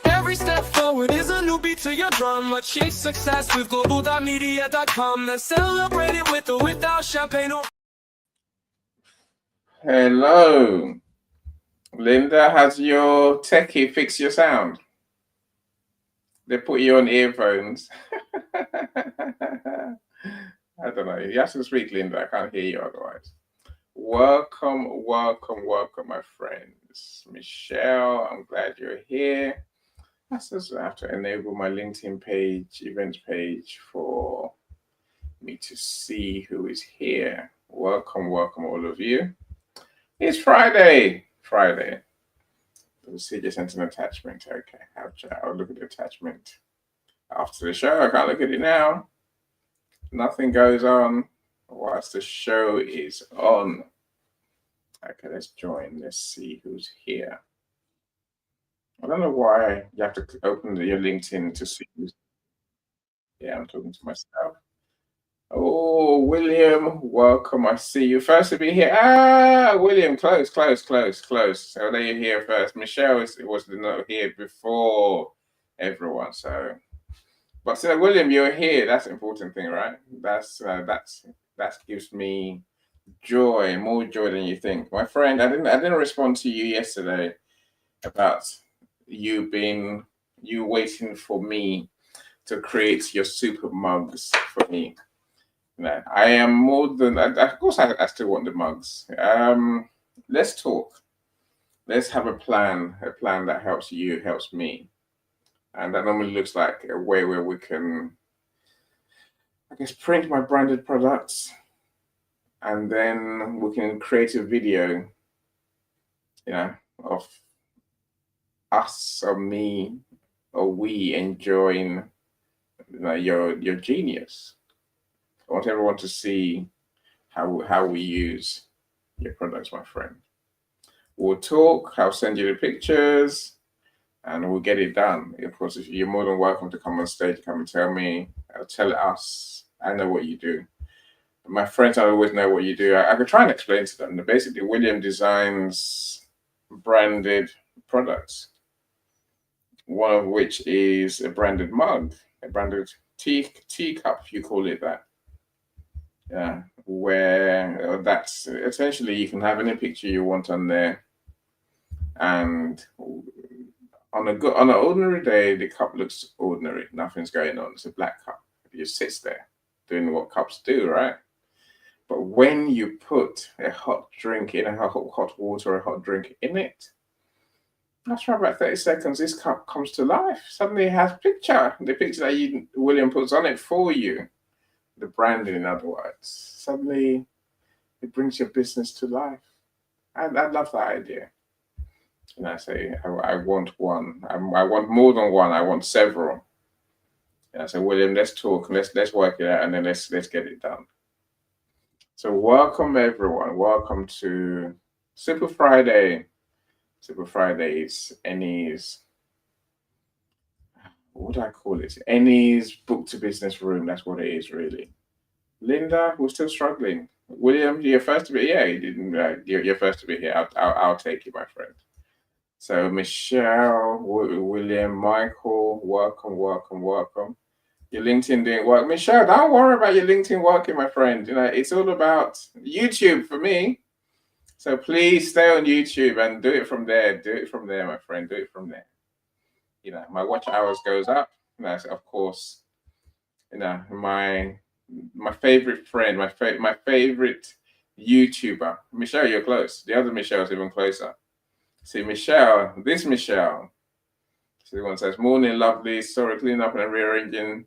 Every step forward is a new beat to your drum. Achieve success with Global.Media.com. Let's celebrate it with or without champagne. Hello, Linda. Has your techie fixed your sound? They put you on earphones. I don't know. You have to speak, Linda. I can't hear you otherwise. Welcome, welcome, welcome, my friends. Michelle, I'm glad you're here. I just have to enable my LinkedIn page, events page, for me to see who is here. Welcome, welcome, all of you. It's Friday. See, just sent an attachment. Okay, I'll look at the attachment after the show. I can't look at it now. Nothing goes on whilst the show is on. Okay, let's join. Let's see who's here. I don't know why you have to open your LinkedIn to see who's. Yeah, I'm talking to myself. Oh, William, welcome. I see you. First to be here. William, close. So I'll let you here first. Michelle was not here before everyone. So, but William, you're here. That's the important thing, right? That gives me joy, more joy than you think. My friend, I didn't respond to you yesterday about you waiting for me to create your super mugs for me. No, I am more than. Of course, I still want the mugs. Let's talk. Let's have a plan that helps you, helps me, and that normally looks like a way where we can, I guess, print my branded products, and then we can create a video, of us or me or we enjoying, your genius. I want everyone to see how we use your products, my friend. We'll talk. I'll send you the pictures, and we'll get it done. Of course, if you're more than welcome to come on stage, come and tell me, tell us. I know what you do. My friends, I always know what you do. I could try and explain to them. Basically, William designs branded products. One of which is a branded mug, a branded teacup, if you call it that. Yeah, where that's essentially you can have any picture you want on there, and on an ordinary day, the cup looks ordinary. Nothing's going on. It's a black cup. It just sits there doing what cups do, right? But when you put a hot drink in, a hot water, a hot drink in it, after about 30 seconds, this cup comes to life. Suddenly it has the picture that William puts on it for you. The branding, in other words, suddenly it brings your business to life. I love that idea. And I say, I want one. I want more than one. I want several. And I say, William, let's talk. Let's work it out, and then let's get it done. So welcome everyone. Welcome to Super Friday. Super Fridays, Annie's. What do I call it? Annie's book to business room. That's what it is, really. Linda, we're still struggling. William, you're first to be. Yeah, you didn't. You're first to be here. I'll take you, my friend. So Michelle, William, Michael, welcome. Your LinkedIn didn't work. Michelle, don't worry about your LinkedIn working, my friend. It's all about YouTube for me. So please stay on YouTube and do it from there. Do it from there, my friend. Do it from there. My watch hours goes up. Of course, my favorite friend, my favorite YouTuber, Michelle, you're close. The other Michelle's even closer. See, Michelle, this Michelle. So the one says, morning, lovely. Sorry, cleaning up and rearranging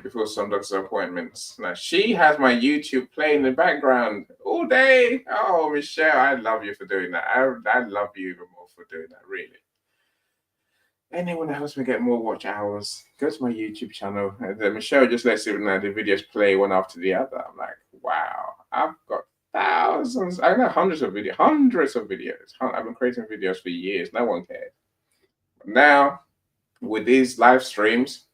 before some doctor's appointments. Now, she has my YouTube playing in the background all day. Oh, Michelle, I love you for doing that. I love you even more for doing that, really. Anyone that helps me get more watch hours, go to my YouTube channel. And then Michelle just lets the videos play one after the other. I'm like, wow, I've got thousands. I know hundreds of videos. I've been creating videos for years. No one cared. Now, with these live streams,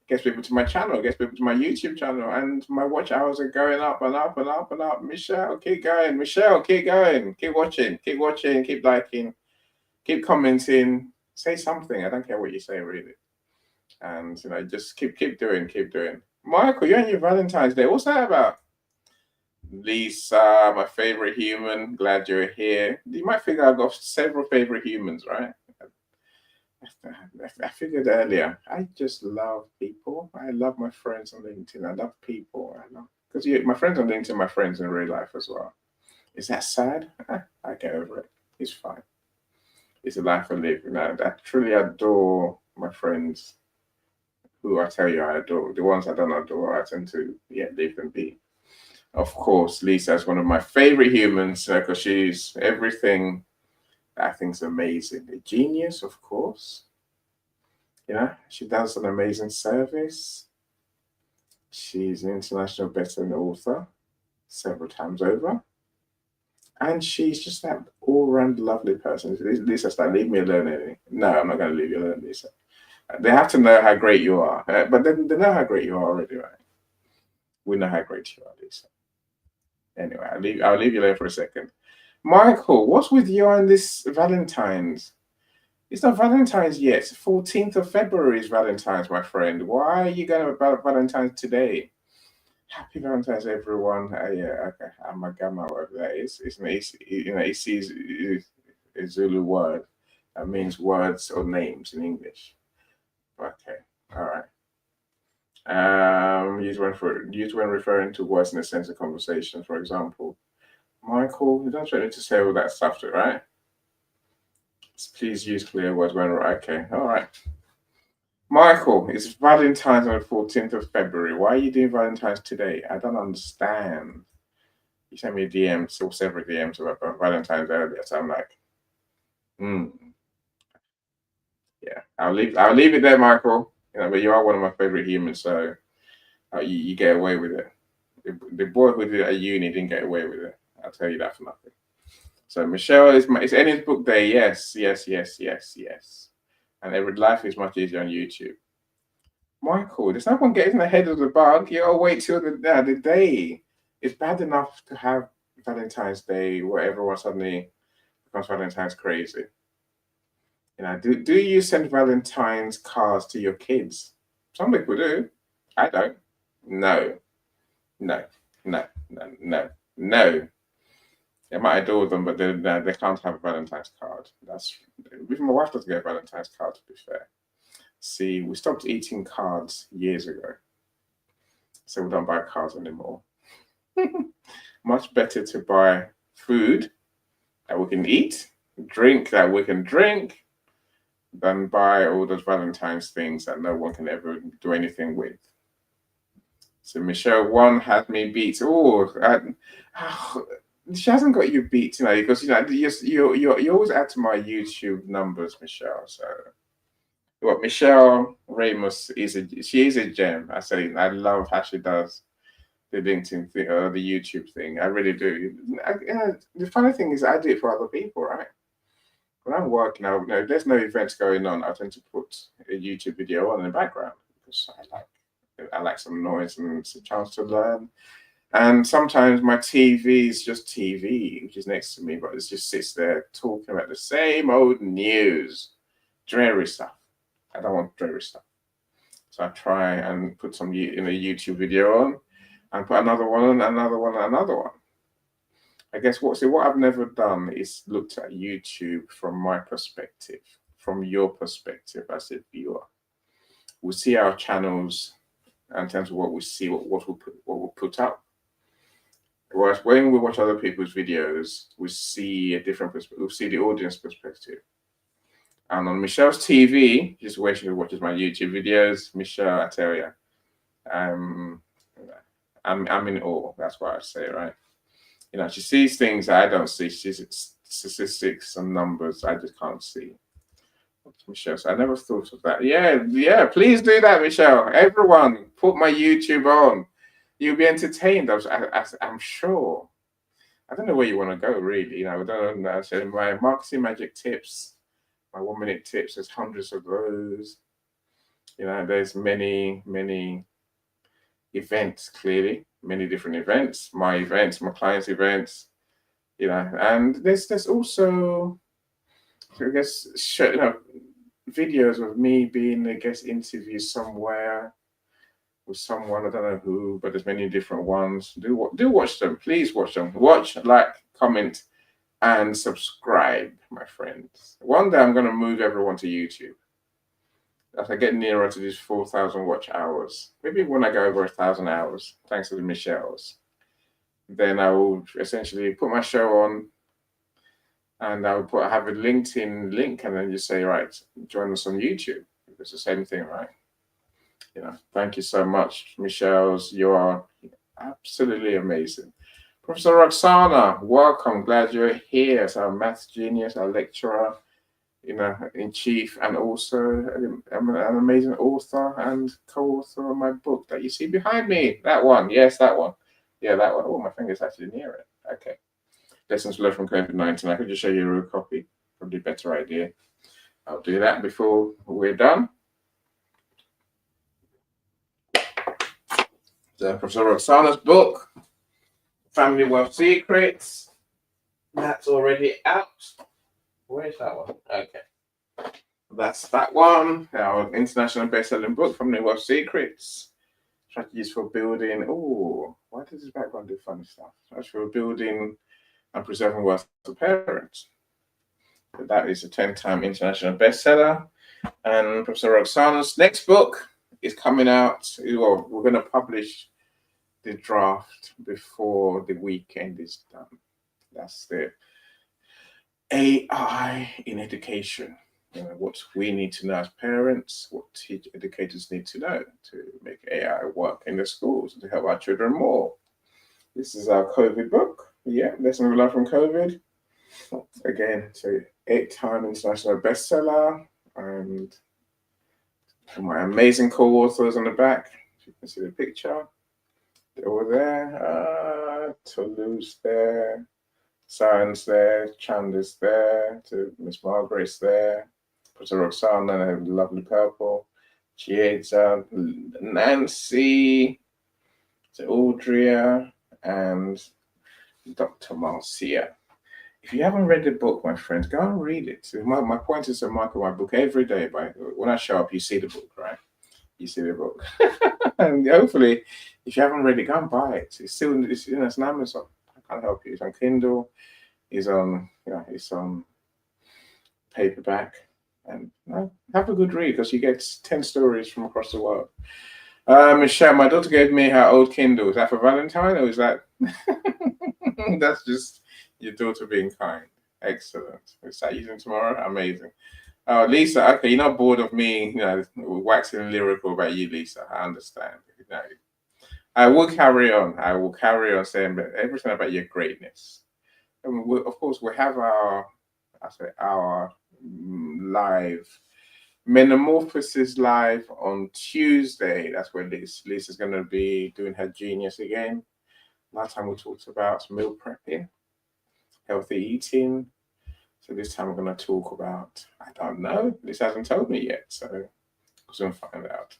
gets people to my channel, gets people to my YouTube channel, and my watch hours are going up and up and up and up. Michelle, keep going. Michelle, keep going. Keep watching. Keep watching. Keep liking. Keep commenting. Say something. I don't care what you say, really. And just keep doing. Keep doing. Michael, you're on your Valentine's Day. What's that about? Lisa, my favorite human. Glad you're here. You might think I've got several favorite humans, right? I figured earlier, I just love people. I love my friends on LinkedIn. I love people. I love because my friends on LinkedIn, my friends in real life as well. Is that sad? I get over it. It's fine. It's a life I live. I truly adore my friends who I tell you I adore. The ones I don't adore, I tend to leave them be. Of course, Lisa is one of my favorite humans because she's everything I think's amazing. A genius, of course. She does an amazing service. She's an international best-selling author several times over. And she's just that all-round lovely person. Lisa, leave me alone, Eddie. No, I'm not going to leave you alone, Lisa. They have to know how great you are. But then they know how great you are already, right? We know how great you are, Lisa. Anyway, I'll leave you alone for a second. Michael, what's with you on this Valentine's? It's not Valentine's yet. 14th of February is Valentine's, my friend. Why are you going about Valentine's today? Happy Valentine's, everyone. Yeah, okay. Amagama, whatever that is. It's a Zulu word that means words or names in English. Okay, all right. Used when referring to words in a sense of conversation, for example. Michael, you don't need to say all that stuff, right? Please use clear words when okay. All right. Michael, it's Valentine's on the 14th of February. Why are you doing Valentine's today? I don't understand. You sent me a DM, so several DMs about Valentine's earlier, so I'm like, yeah. I'll leave it there, Michael. But you are one of my favorite humans, so you get away with it. The boy who did it at uni didn't get away with it. I'll tell you that for nothing. So Michelle, it's Enid's book day. Yes. And every life is much easier on YouTube. Michael, there's no one getting ahead of the bug. You gotta wait till the day. It's bad enough to have Valentine's Day where everyone suddenly becomes Valentine's crazy. Do you send Valentine's cards to your kids? Some people do. I don't. No. I might adore them, but they can't have a Valentine's card. Even my wife doesn't get a Valentine's card, to be fair. See, we stopped eating cards years ago, so we don't buy cards anymore. Much better to buy food that we can eat, drink that we can drink, than buy all those Valentine's things that no one can ever do anything with. So Michelle 1 had me beat. She hasn't got you beat, because you always add to my YouTube numbers, Michelle. So, Michelle Ramos is a gem. I love how she does the LinkedIn thing or the YouTube thing. I really do. The funny thing is, I do it for other people, right? When I'm working, if there's no events going on, I tend to put a YouTube video on in the background because I like some noise and some chance to learn. And sometimes my TV is just TV, which is next to me, but it just sits there talking about the same old news, dreary stuff. I don't want dreary stuff. So I try and put some YouTube video on and put another one on, another one, another one. I guess what I've never done is looked at YouTube from my perspective, from your perspective as a viewer. We see our channels in terms of what we see, what we'll put up. Whereas when we watch other people's videos, we see a different perspective. We see the audience perspective. And on Michelle's TV, just where she watches my YouTube videos, Michelle, I tell you, I'm in awe. That's what I say, right? She sees things I don't see. She sees statistics and numbers I just can't see. Michelle, so I never thought of that. Yeah. Please do that, Michelle. Everyone, put my YouTube on. You'll be entertained. I'm sure. I don't know where you want to go, really. I don't know. So my marketing magic tips, my 1-minute tips. There's hundreds of those. There's many events, clearly, many different events, my clients' events, and there's also, I guess, videos of me being a guest interview somewhere with someone. I don't know who, but there's many different ones. Do watch them. Please watch them. Watch, like, comment, and subscribe, my friends. One day I'm going to move everyone to YouTube. As I get nearer to these 4,000 watch hours, maybe when I go over 1,000 hours, thanks to the Michelles, then I will essentially put my show on, and I will have a LinkedIn link, and then you say, right, join us on YouTube. It's the same thing, right? Thank you so much, Michelles. You are absolutely amazing. Professor Roxana, welcome. Glad you're here as our maths genius, our lecturer, in chief, and also an amazing author and co-author of my book that you see behind me. That one, yes, that one. Yeah, that one. Oh, my finger's actually near it. Okay. Lessons learned from COVID-19. I could just show you a real copy. Probably a better idea. I'll do that before we're done. So Professor Roxana's book, Family Wealth Secrets. That's already out. Where's that one? Okay. That's that one. Our international best-selling book, Family Wealth Secrets. Strategies for building. Oh, why does this background do funny stuff? Strategies for building and preserving wealth to parents. That is a 10-time international bestseller. And Professor Roxana's next book is coming out. Well, we're going to publish the draft before the weekend is done. That's the AI in education. What we need to know as parents, what educators need to know to make AI work in the schools to help our children more. This is our COVID book. Yeah, Lessons we learned from COVID. Again, so 8-time international bestseller, and my amazing co-authors on the back. You can see the picture. They're all there. Toulouse there. Siren's there. Chanda's there. To Miss Margaret's there. Professor Roxana in lovely purple. Chiesa, Nancy, to Audria, and Dr. Marcia. If you haven't read the book, my friends, go and read it. My point is to mark my book every day. When I show up, you see the book, right? You see the book. And hopefully, if you haven't read it, go and buy it. It's on Amazon. I can't help you. It's on Kindle. It's on paperback. And have a good read, because you get 10 stories from across the world. Michelle, my daughter gave me her old Kindle. Is that for Valentine, or is that that's just your daughter being kind? Excellent. We'll start using tomorrow. Amazing. Oh, Lisa, okay, you're not bored of me, waxing lyrical about you, Lisa. I understand. I will carry on. I will carry on saying everything about your greatness. And of course, we have our live Metamorphosis live on Tuesday. That's where Lisa's going to be doing her genius again. Last time we talked about meal prepping, healthy eating. So this time we're going to talk about, I don't know. Lisa hasn't told me yet, so we're going to find out.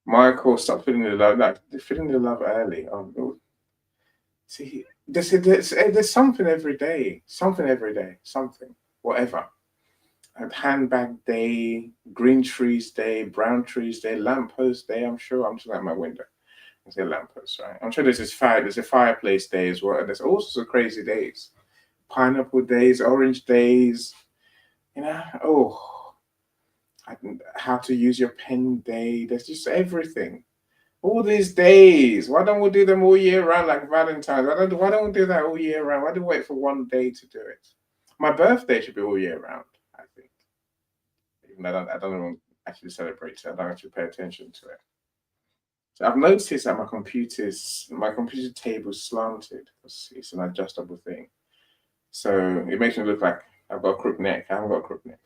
Michael, stop feeling the love. Like, feeling the love early. Oh, see, there's something every day. Something every day. Something. Whatever. Handbag day, green trees day, brown trees day, lamppost day. I'm sure. I'm just at my window. I say lamppost, right? I'm sure there's a fireplace day as well. There's all sorts of crazy days. Pineapple days, orange days. How to use your pen day. There's just everything. All these days. Why don't we do them all year round, like Valentine's? Why don't we do that all year round? Why do we wait for one day to do it? My birthday should be all year round, I think. Even though I don't even actually celebrate it. I don't actually pay attention to it. So I've noticed that my computer table is slanted. It's an adjustable thing. So it makes me look like I've got a crooked neck. I haven't got a crooked neck.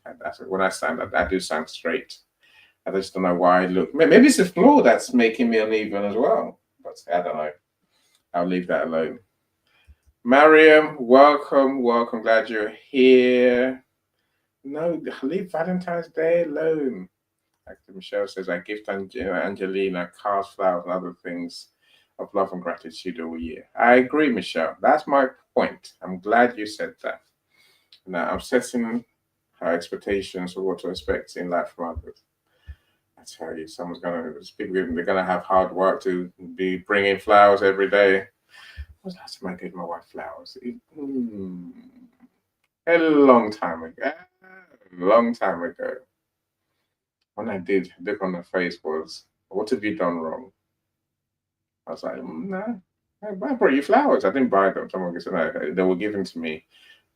When I stand, I do stand straight. I just don't know why I look. Maybe it's the floor that's making me uneven as well. But I don't know. I'll leave that alone. Mariam, welcome. Glad you're here. No, leave Valentine's Day alone. Like Michelle says, I gift Angelina cards, flowers, and other things of love and gratitude all year. I agree, Michelle. That's my point. I'm glad you said that. Now, I'm setting her expectations for what to expect in life from others. I tell you, they're gonna have hard work to be bringing flowers every day. When was the last time I gave my wife flowers? A long time ago. A long time ago. When I did, the look on her face was, "What have you done wrong?" I was like, "No, I brought you flowers. I didn't buy them. Someone said no, they were given to me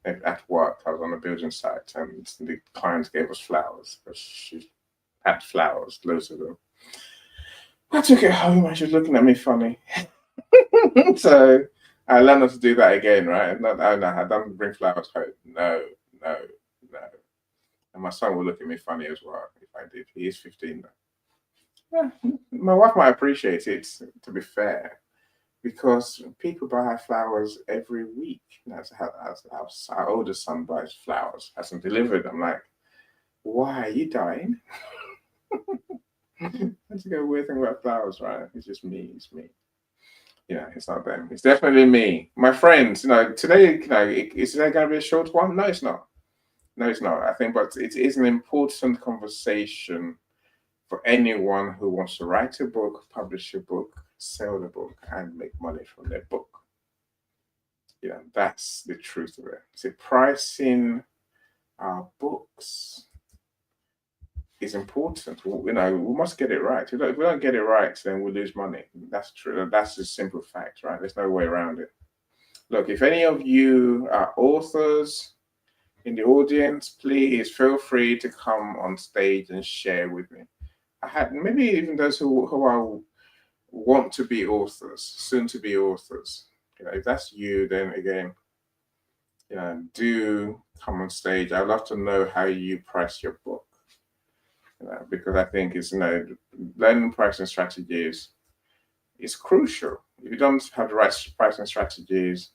at work. I was on a building site, and the client gave us flowers because she had flowers, loads of them. I took it home and she was looking at me funny. So I learned not to do that again, right? Not, oh no, I don't bring flowers home. No, no, no. And my son will look at me funny as well if I did. He is 15 now. Yeah, my wife might appreciate it, to be fair, because people buy her flowers every week. That's how our oldest son buys flowers, hasn't delivered. I'm like, why are you dying? That's a good weird thing about flowers, right? It's just me. It's me. Yeah, it's not them. It's definitely me. My friends, today, is today going to be a short one? No, it's not. No, it's not. I think, but it is an important conversation for anyone who wants to write a book, publish a book, sell the book, and make money from their book. Yeah, that's the truth of it. See, pricing our books is important. We must get it right. If we don't get it right, then we lose money. That's true. That's a simple fact, right? There's no way around it. Look, if any of you are authors in the audience, please feel free to come on stage and share with me. I had maybe even those who are want to be authors, soon to be authors. If that's you, then again, do come on stage. I'd love to know how you price your book. Because I think it's learning pricing strategies is crucial. If you don't have the right pricing strategies,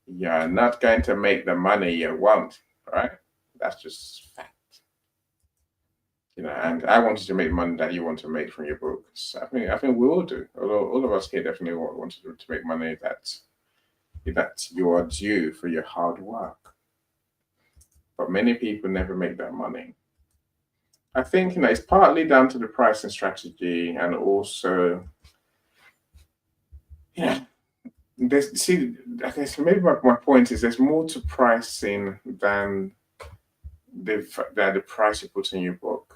you're not going to make the money you want, right? That's just fact. And I want you to make money that you want to make from your books. I think we all do. Although all of us here definitely want to make money that you are due for your hard work. But many people never make that money. I think it's partly down to the pricing strategy, and also, I guess maybe my point is there's more to pricing than the price you put in your book.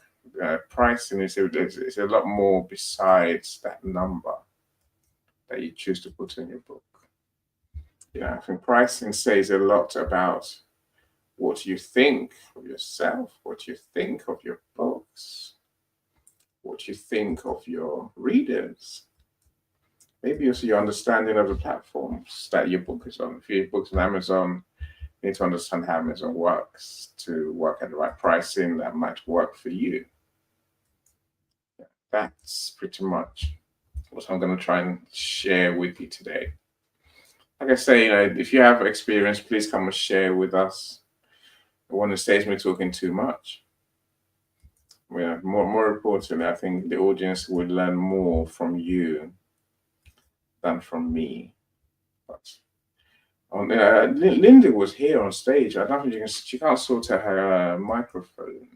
Pricing is a lot more besides that number that you choose to put in your book. I think pricing says a lot about what you think of yourself, what you think of your books, what you think of your readers, maybe also your understanding of the platforms that your book is on. If your book's on Amazon, you need to understand how Amazon works to work at the right pricing that might work for you. That's pretty much what I'm going to try and share with you today. Like I say, if you have experience, please come and share with us. The one that saves me talking too much. More importantly, I think the audience would learn more from you than from me. But Linda was here on stage. I don't think she can't sort out her microphone,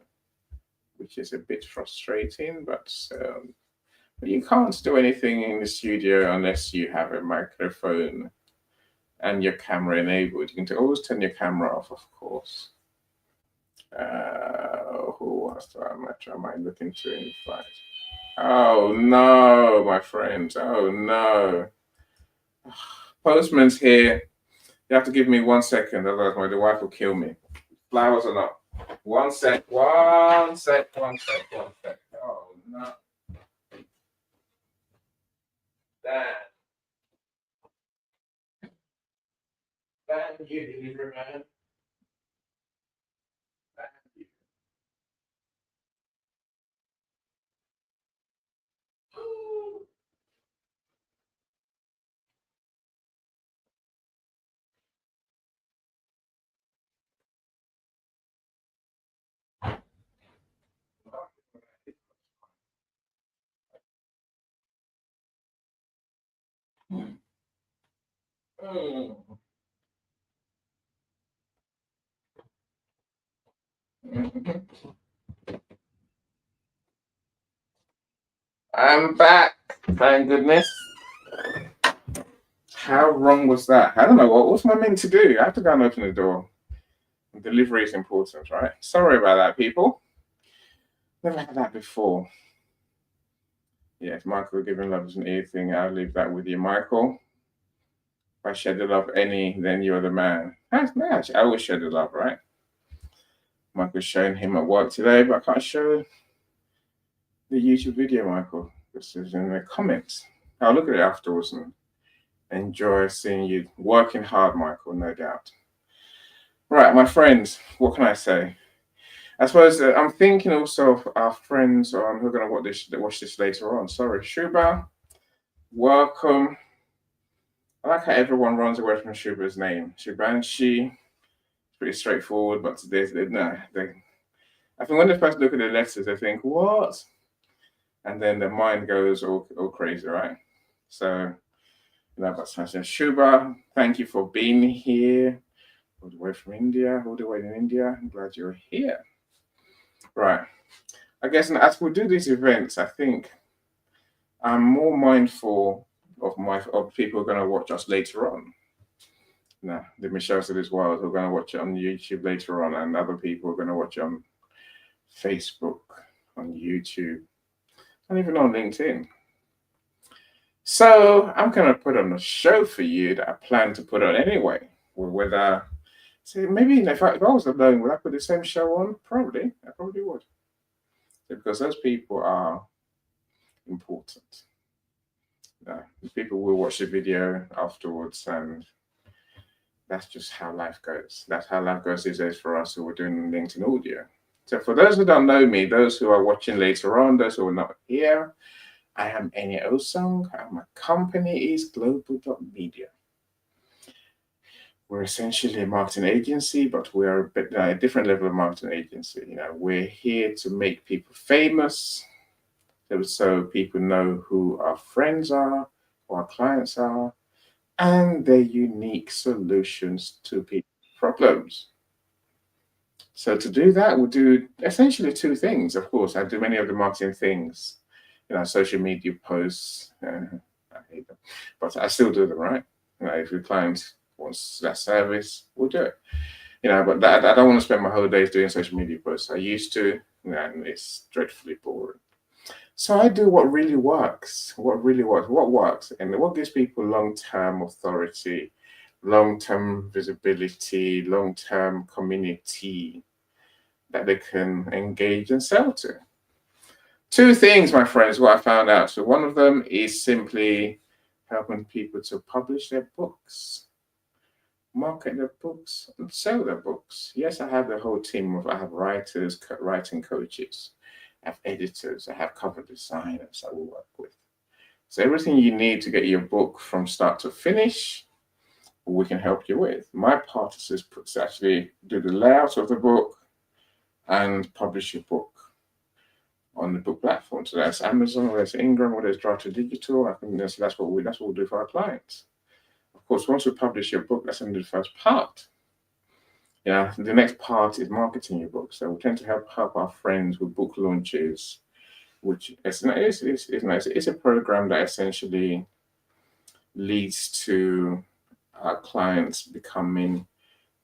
which is a bit frustrating. But you can't do anything in the studio unless you have a microphone and your camera enabled. You can always turn your camera off, of course. Who else am I looking to invite? Oh no, my friends. Oh no. Postman's here. You have to give me 1 second, otherwise my wife will kill me. Flowers or not. 1 sec. 1 sec. 1 sec. 1 sec. Oh no. Dan. Dan, you delivery man. Thank you. I'm back. Thank goodness. How wrong was that? I don't know. What's I meant to do? I have to go and open the door. Delivery is important, right? Sorry about that, people. Never had that before. Yeah, if Michael giving love isn't anything, I'll leave that with you, Michael. If I shed the love any, then you're the man. That's nice. I always shed the love, right? Michael's showing him at work today, but I can't show the YouTube video, Michael. This is in the comments. I'll look at it afterwards and enjoy seeing you working hard, Michael, no doubt. Right, my friends, what can I say? I suppose I'm thinking also of our friends who are going to watch this later on. Sorry, Shuba, welcome. I like how everyone runs away from Shuba's name. Shubanshi, it's pretty straightforward, but I think when they first look at the letters, they think, what? And then the mind goes all crazy, right? So, but Shuba, thank you for being here. All the way from India, all the way in India. I'm glad you're here. Right. I guess as we do these events, I think I'm more mindful of people who are going to watch us later on. Now, the Michelle said as well, who are going to watch it on YouTube later on, and other people are going to watch it on Facebook, on YouTube, and even on LinkedIn. So I'm going to put on a show for you that I plan to put on anyway. So maybe if I was alone, would I put the same show on? Probably. I probably would. Because those people are important. People will watch the video afterwards, and that's just how life goes. That's how life goes these days for us who are doing LinkedIn audio. So for those who don't know me, those who are watching later on, those who are not here, I am Eni Osong, and my company is Global.Media. We're essentially a marketing agency, but we are a different level of marketing agency. We're here to make people famous, so people know who our friends are, who our clients are, and their unique solutions to people's problems. So to do that, we'll do essentially two things. Of course, I do many of the marketing things, social media posts. I hate them, but I still do them, right? If your client wants that service, we'll do it. But I don't want to spend my whole days doing social media posts. I used to, and it's dreadfully boring. So I do what really works. What works, and what gives people long-term authority, long-term visibility, long-term community that they can engage and sell to. Two things, my friends, what I found out. So one of them is simply helping people to publish their books, market their books, and sell their books. Yes, I have the whole team I have writers, writing coaches, I have editors, I have cover designers I will work with. So everything you need to get your book from start to finish, we can help you with. My part is to actually do the layout of the book and publish your book on the book platform. So that's Amazon, whether it's Ingram, whether it's Draft to Digital. I think that's what we'll do for our clients. Of course, once we publish your book, that's only the first part. The next part is marketing your book. So we tend to help our friends with book launches, which it's a program that essentially leads to our clients becoming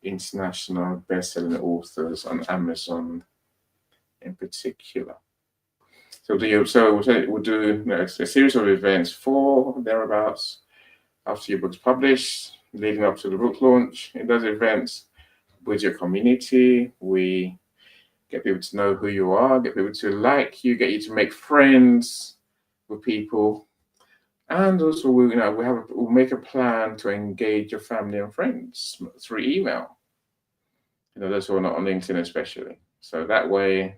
international best-selling authors on Amazon in particular. So we'll do a series of events for thereabouts after your book's published, leading up to the book launch. In those events, with your community, we get people to know who you are, get people to like you, get you to make friends with people, and also we'll make a plan to engage your family and friends through email. Those who are not on LinkedIn especially. So that way,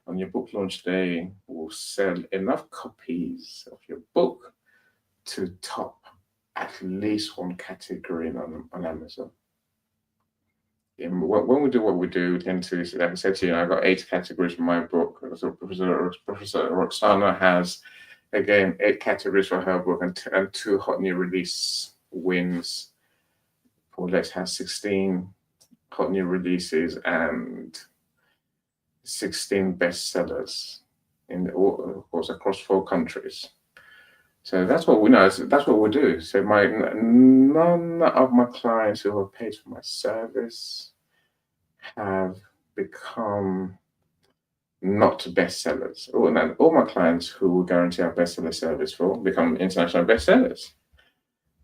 on your book launch day, we'll sell enough copies of your book to top at least one category on Amazon. When we do what we do, we tend to, like I said to you, I've got 8 categories for my book. So Professor Roxana has Again, 8 categories for her book and 2 hot new release wins. Paulette has 16 hot new releases and 16 bestsellers of course, across 4 countries. So that's what we know. That's what we do. So none of my clients who have paid for my service have become not bestsellers. All my clients who will guarantee our bestseller service for become international bestsellers.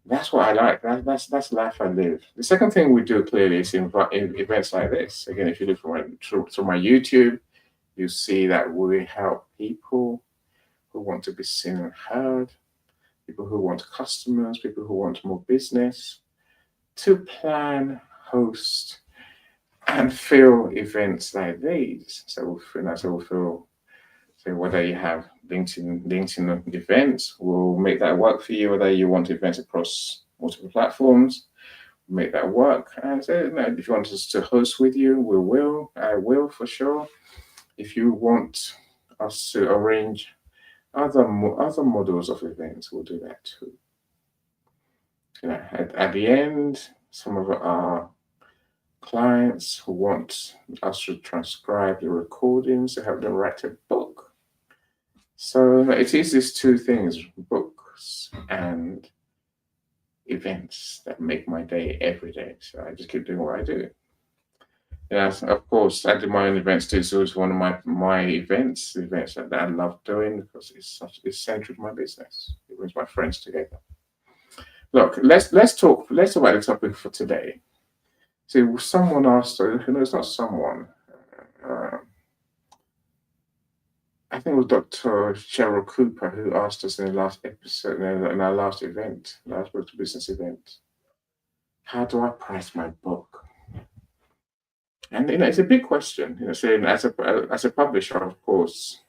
That's what I like. That's life I live. The second thing we do clearly is invite events like this. Again, if you look through my YouTube, you see that we help people who want to be seen and heard, people who want customers, people who want more business, to plan, host, and fill events like these. So whether you have LinkedIn events, we'll make that work for you. Whether you want events across multiple platforms, make that work. And so, if you want us to host with you, we will. I will for sure. If you want us to arrange other models of events, we'll do that too. At the end, some of our clients who want us to transcribe the recordings to help them write a book. So it is these 2 things, books and events, that make my day every day. So I just keep doing what I do. Yes, of course, I do my own events too. So it's one of my events that I love doing because it's central to my business. It brings my friends together. Look, let's talk about the topic for today. See, someone asked, it's not someone. I think it was Dr. Cheryl Cooper who asked us in the last episode, in our last event, last book to business event, how do I price my book? And it's a big question. Saying as a publisher, of course,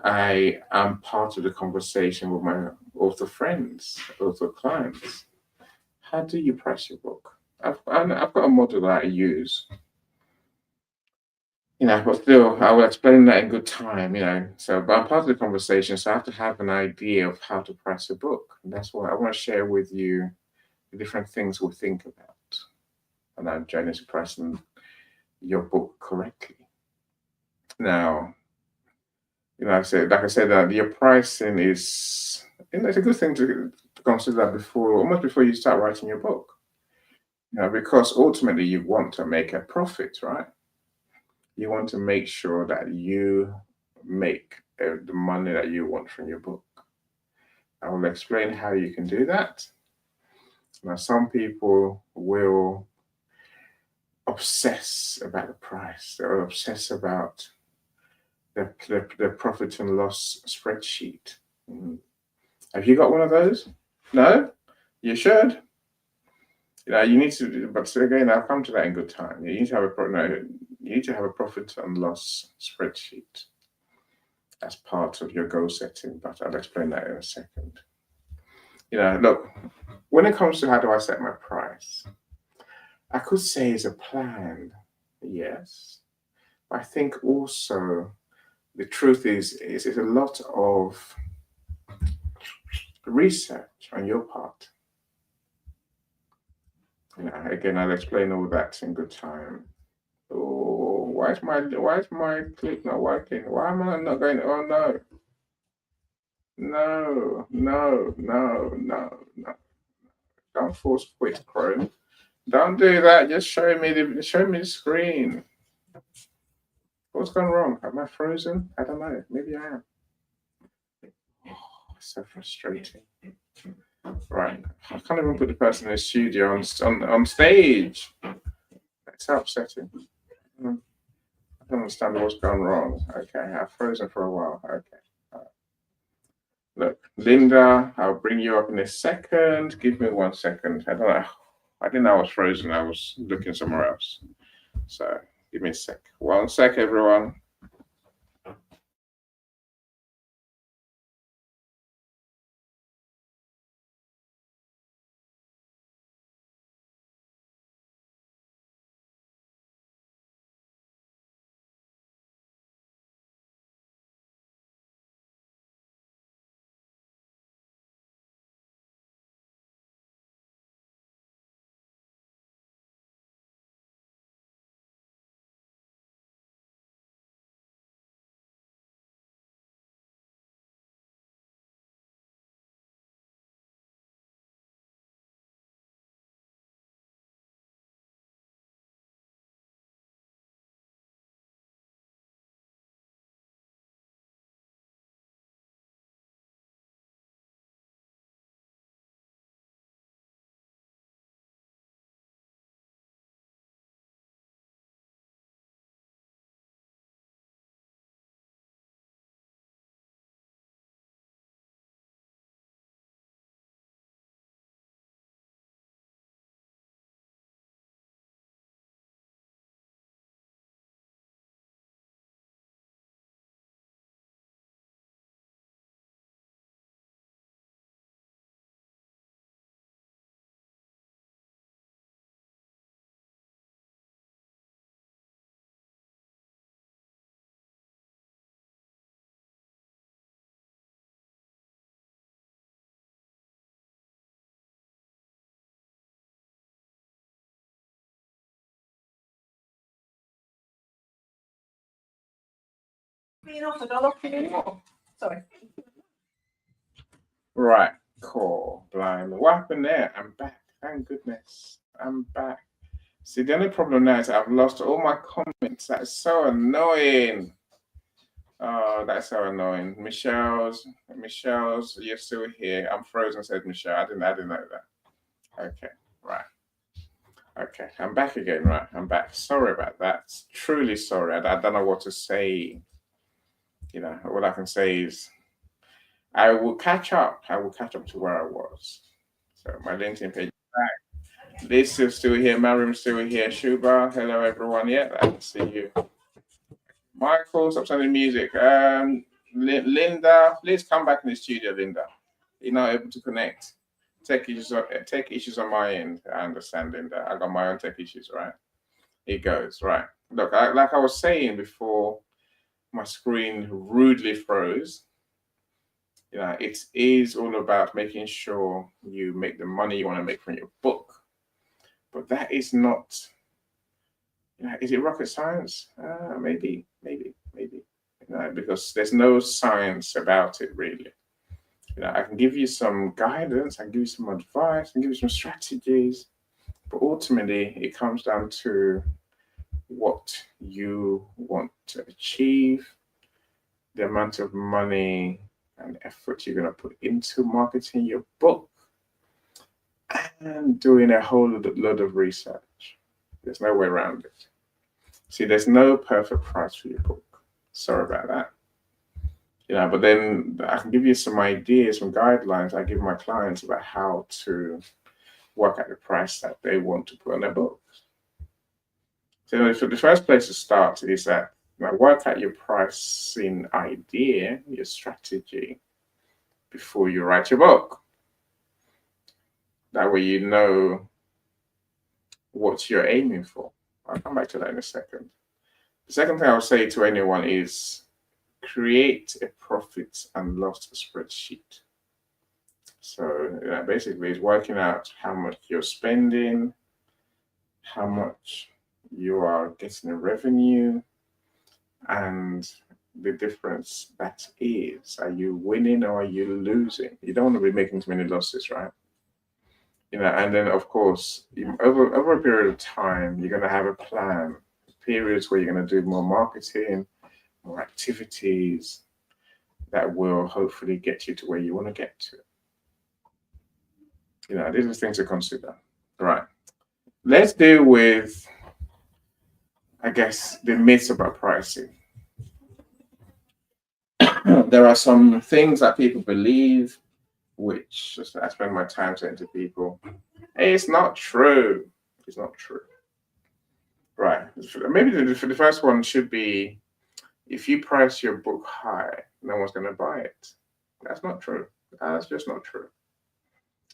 I am part of the conversation with my author friends, author clients. How do you price your book? I've got a model that I use. But still, I will explain that in good time. So, but I'm part of the conversation, so I have to have an idea of how to price a book. And that's why I want to share with you the different things we'll think about, and I'm trying to pricing your book correctly. Now, like I said, that your pricing is, it's a good thing to consider almost before you start writing your book. Because ultimately you want to make a profit, right? You want to make sure that you make the money that you want from your book. I will explain how you can do that. Now, some people will obsess about the price. They'll obsess about the profit and loss spreadsheet. Have you got one of those? No? You should. You need to, but again, I'll come to that in good time. You need to have a profit and loss spreadsheet as part of your goal setting, but I'll explain that in a second. Look, when it comes to how do I set my price, I could say it's a plan, yes. But I think also the truth is it's a lot of research on your part. Again, I'll explain all that in good time. Oh, why is my clip not working? Why am I not going? Oh no. No. Don't force quit, Chrome. Don't do that. Just show me the screen. What's gone wrong? Am I frozen? I don't know. Maybe I am. Oh, so frustrating. Right. I can't even put the person in the studio on stage. It's so upsetting. I don't understand what's gone wrong. Okay, I've frozen for a while. Okay. Look, Linda, I'll bring you up in a second. Give me 1 second. I don't know. I didn't know I was frozen. I was looking somewhere else. So give me a sec. 1 sec, everyone. being offered. I'll offer you more. Sorry. Right, cool. Blind. What happened there? I'm back. Thank goodness. I'm back. See, the only problem now is I've lost all my comments. That's so annoying. Oh, that's so annoying. Michelle's, you're still here. I'm frozen, said Michelle. I didn't know that. Okay, right. Okay, I'm back again, right? I'm back. Sorry about that. Truly sorry. I don't know what to say. You know, what I can say is I will catch up. I will catch up to where I was. So my LinkedIn page is back. Liz is still here. Mariam's still here. Shuba, hello everyone. Yeah, I can see you. Michael, stop sending music. Linda, please come back in the studio, Linda. You're not able to connect. Tech issues on my end. I understand, Linda. I got my own tech issues, right? It goes, right. Look, like I was saying before, my screen rudely froze. You know, it is all about making sure you make the money you want to make from your book. But that is not, you know, is it rocket science? Maybe. You know, because there's no science about it really. You know, I can give you some guidance, I can give you some advice, I can give you some strategies, but ultimately it comes down to what you want to achieve, the amount of money and effort you're going to put into marketing your book, and doing a whole load of research. There's no way around it. See, there's no perfect price for your book. Sorry about that. You know, but then I can give you some ideas, some guidelines I give my clients about how to work out the price that they want to put on their books. So the first place to start is that, you know, work out your pricing idea, your strategy, before you write your book. That way you know what you're aiming for. I'll come back to that in a second. The second thing I'll say to anyone is create a profit and loss spreadsheet. So basically it's working out how much you're spending, how much you are getting in revenue, and the difference that is. Are you winning or are you losing? You don't want to be making too many losses, right? You know, and then of course, over a period of time, you're going to have a plan, periods where you're going to do more marketing, more activities that will hopefully get you to where you want to get to. You know, these are things to consider. Right. Let's deal with, I guess, the myths about pricing. There are some things that people believe, which I spend my time saying to people, hey, it's not true. It's not true. Right. Maybe the first one should be, if you price your book high, no one's going to buy it. That's not true. That's just not true.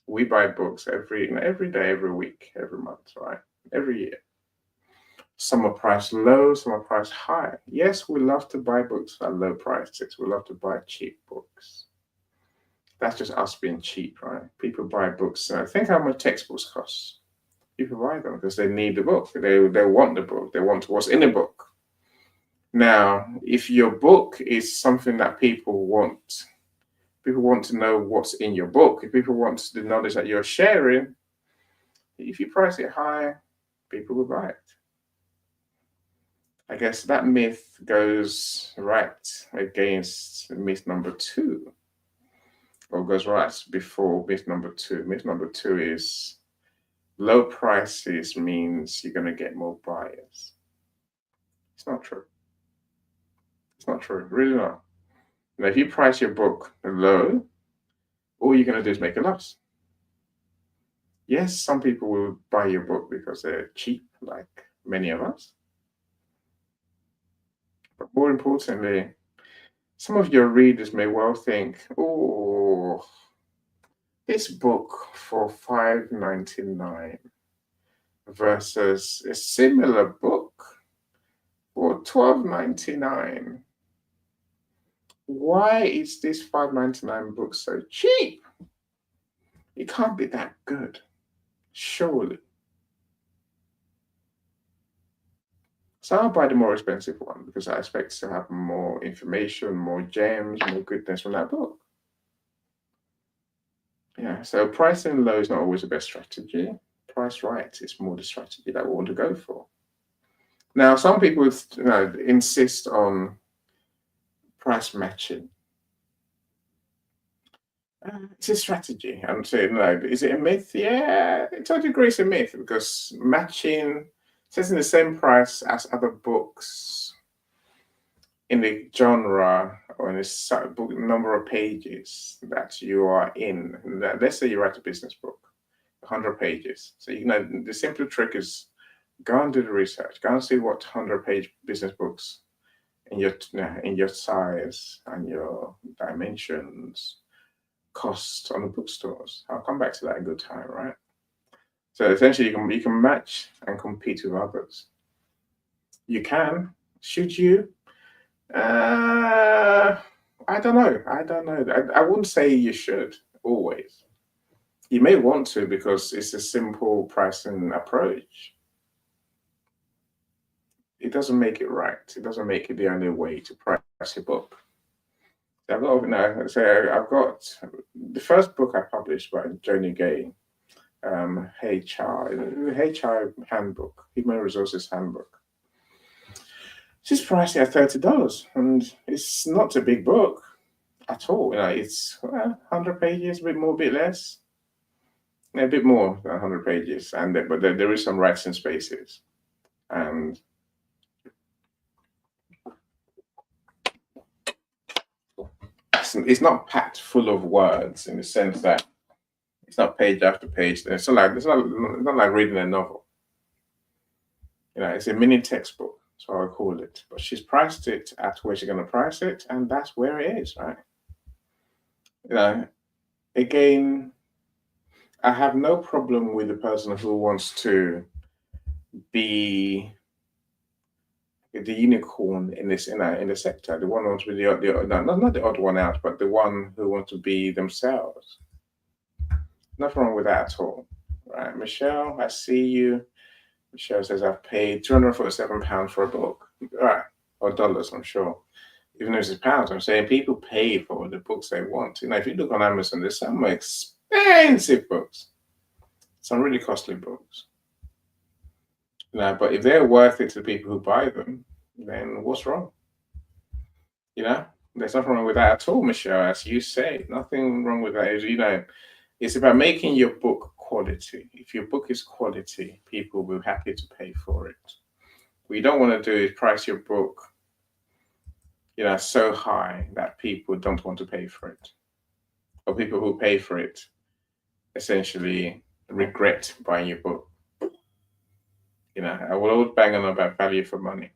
We buy books every day, every week, every month, right? Every year. Some are priced low, some are priced high. Yes, we love to buy books at low prices. We love to buy cheap books. That's just us being cheap, right? People buy books. Think how much textbooks cost. People buy them because they need the book. They want the book. They want what's in the book. Now, if your book is something that people want to know what's in your book. If people want the knowledge that you're sharing, if you price it high, people will buy it. I guess that myth goes right against myth number 2, or goes right before myth number 2. Myth number 2 is low prices means you're going to get more buyers. It's not true. It's not true, really not. Now, if you price your book low, all you're going to do is make a loss. Yes, some people will buy your book because they're cheap, like many of us. But more importantly, some of your readers may well think, oh, this book for $5.99 versus a similar book for $12.99. Why is this $5.99 book so cheap? It can't be that good, surely. So I'll buy the more expensive one because I expect to have more information, more gems, more goodness from that book. Yeah, so pricing low is not always the best strategy. Price right is more the strategy that we want to go for. Now, some people insist on price matching. It's a strategy. I'm saying, is it a myth? Yeah, to a degree, it's a myth because matching, setting the same price as other books in the genre or in the book number of pages that you are in. Let's say you write a business book, 100 pages. So the simple trick is go and do the research. Go and see what 100-page business books in your size and your dimensions cost on the bookstores. I'll come back to that in good time, right? So essentially, you can match and compete with others. You can. Should you? I don't know. I wouldn't say you should always. You may want to because it's a simple pricing approach. It doesn't make it right. It doesn't make it the only way to price a book. I've got the first book I published by Joni Gay, HR Handbook, Human Resources Handbook. She's priced at $30, and it's not a big book at all. It's 100 pages, a bit more, a bit less, a bit more than 100 pages, but there is some writing spaces, and it's not packed full of words in the sense that it's not page after page. It's not like reading a novel. It's a mini textbook, so I call it. But she's priced it at where she's going to price it, and that's where it is, right? Again, I have no problem with the person who wants to be the unicorn in this in the sector. The one who wants to be not the odd one out, but the one who wants to be themselves. Nothing wrong with that at all, right? Michelle, I see you. Michelle says I've paid £247 for a book, right? Or dollars, I'm sure. Even though it's pounds, I'm saying people pay for the books they want. If you look on Amazon, there's some expensive books, some really costly books. But if they're worth it to the people who buy them, then what's wrong? There's nothing wrong with that at all, Michelle, as you say. Nothing wrong with that. It's about making your book quality. If your book is quality, people will be happy to pay for it. What you don't want to do is price your book, so high that people don't want to pay for it. Or people who pay for it essentially regret buying your book. I will always bang on about value for money.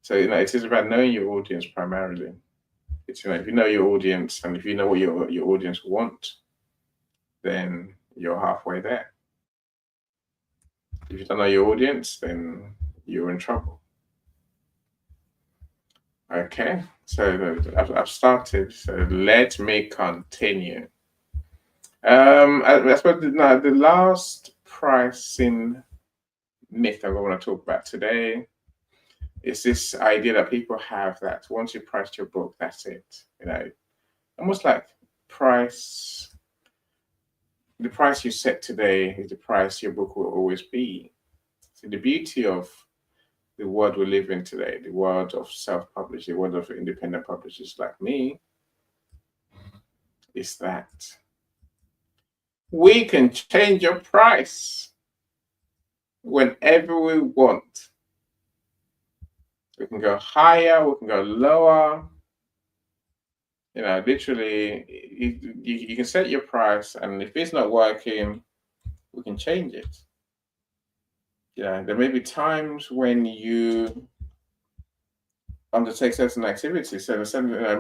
So, it is about knowing your audience primarily. It's, if you know your audience and if you know what your audience want, then you're halfway there. If you don't know your audience, then you're in trouble. Okay, so I've started. So let me continue. I suppose the last pricing myth I want to talk about today is this idea that people have that once you priced your book, that's it. Almost like the price you set today is the price your book will always be. So the beauty of the world we live in today, the world of self-publishing, the world of independent publishers like me, is that we can change your price whenever we want. We can go higher, we can go lower. Literally, you can set your price, and if it's not working, we can change it. There may be times when you undertake certain activities. So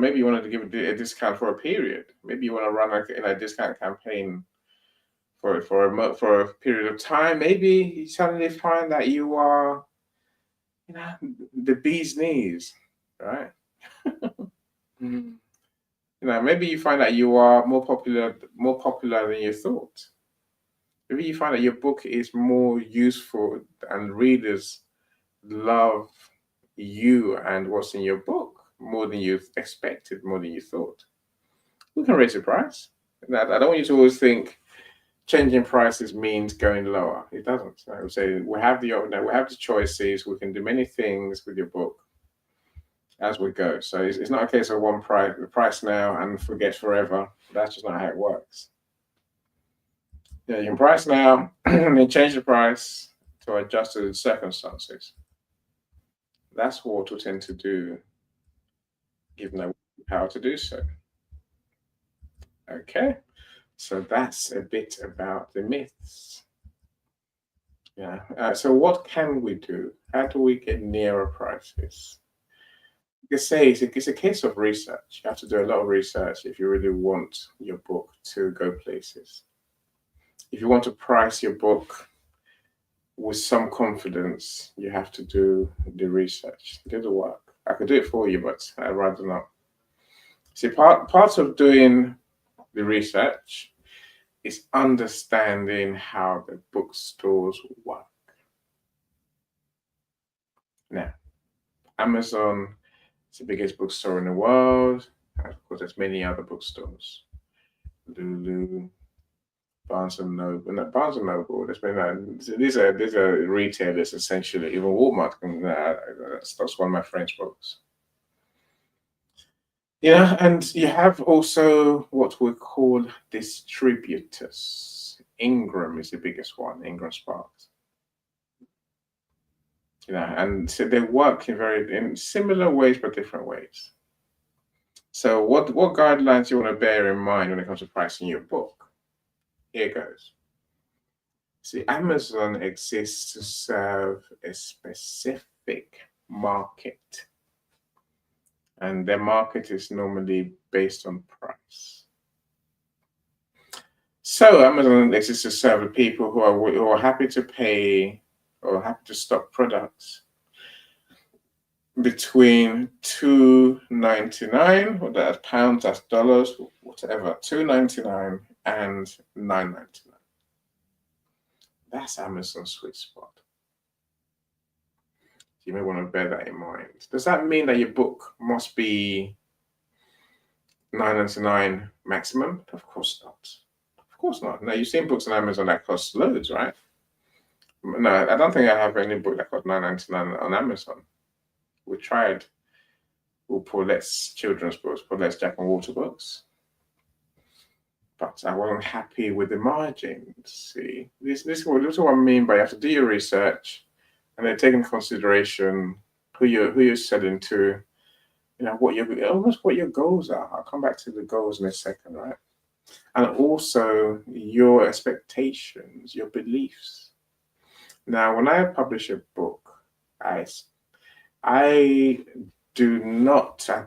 maybe you wanted to give a discount for a period. Maybe you want to run a discount campaign for a period of time. Maybe you suddenly find that you are, the bee's knees, right? Maybe you find that you are more popular than you thought. Maybe you find that your book is more useful and readers love you and what's in your book more than you expected, more than you thought. We can raise the price. I don't want you to always think changing prices means going lower. It doesn't. I would say we have the choices. We can do many things with your book as we go. So it's not a case of one price, the price now and forget forever. That's just not how it works. Yeah, you can price now and then change the price to adjust to the circumstances. That's what we tend to do, given that we have the power to do so. Okay, so that's a bit about the myths. Yeah. So what can we do? How do we get nearer prices? You could say it's a case of research. You have to do a lot of research if you really want your book to go places. If you want to price your book with some confidence, you have to do the research, do the work. I could do it for you, but I'd rather not. See, part of doing the research is understanding how the bookstores work. Now, Amazon is the biggest bookstore in the world. And of course, there's many other bookstores. Lulu, Barnes and Noble. Not Barnes and Noble. These are retailers essentially. Even Walmart. That's one of my French books. Yeah, and you have also what we call distributors. Ingram is the biggest one. Ingram Sparks. And so they work in similar ways but different ways. So what guidelines you want to bear in mind when it comes to pricing your book? Here goes. See, Amazon exists to serve a specific market, and their market is normally based on price. So Amazon exists to serve the people who are happy to pay or happy to stock products between $2.99, or that's pounds, that's dollars, whatever, $2.99 and $9.99. That's Amazon's sweet spot. You may want to bear that in mind. Does that mean that your book must be $9.99 maximum? Of course not. Of course not. Now, you've seen books on Amazon that cost loads, right? No, I don't think I have any book that cost $9.99 on Amazon. We tried with Paulette's children's books, Paulette's Jack and Walter books, but I wasn't happy with the margins. See, this is what I mean by you have to do your research and then take into consideration who you're selling to, what your goals are. I'll come back to the goals in a second, right? And also your expectations, your beliefs. Now, when I publish a book, I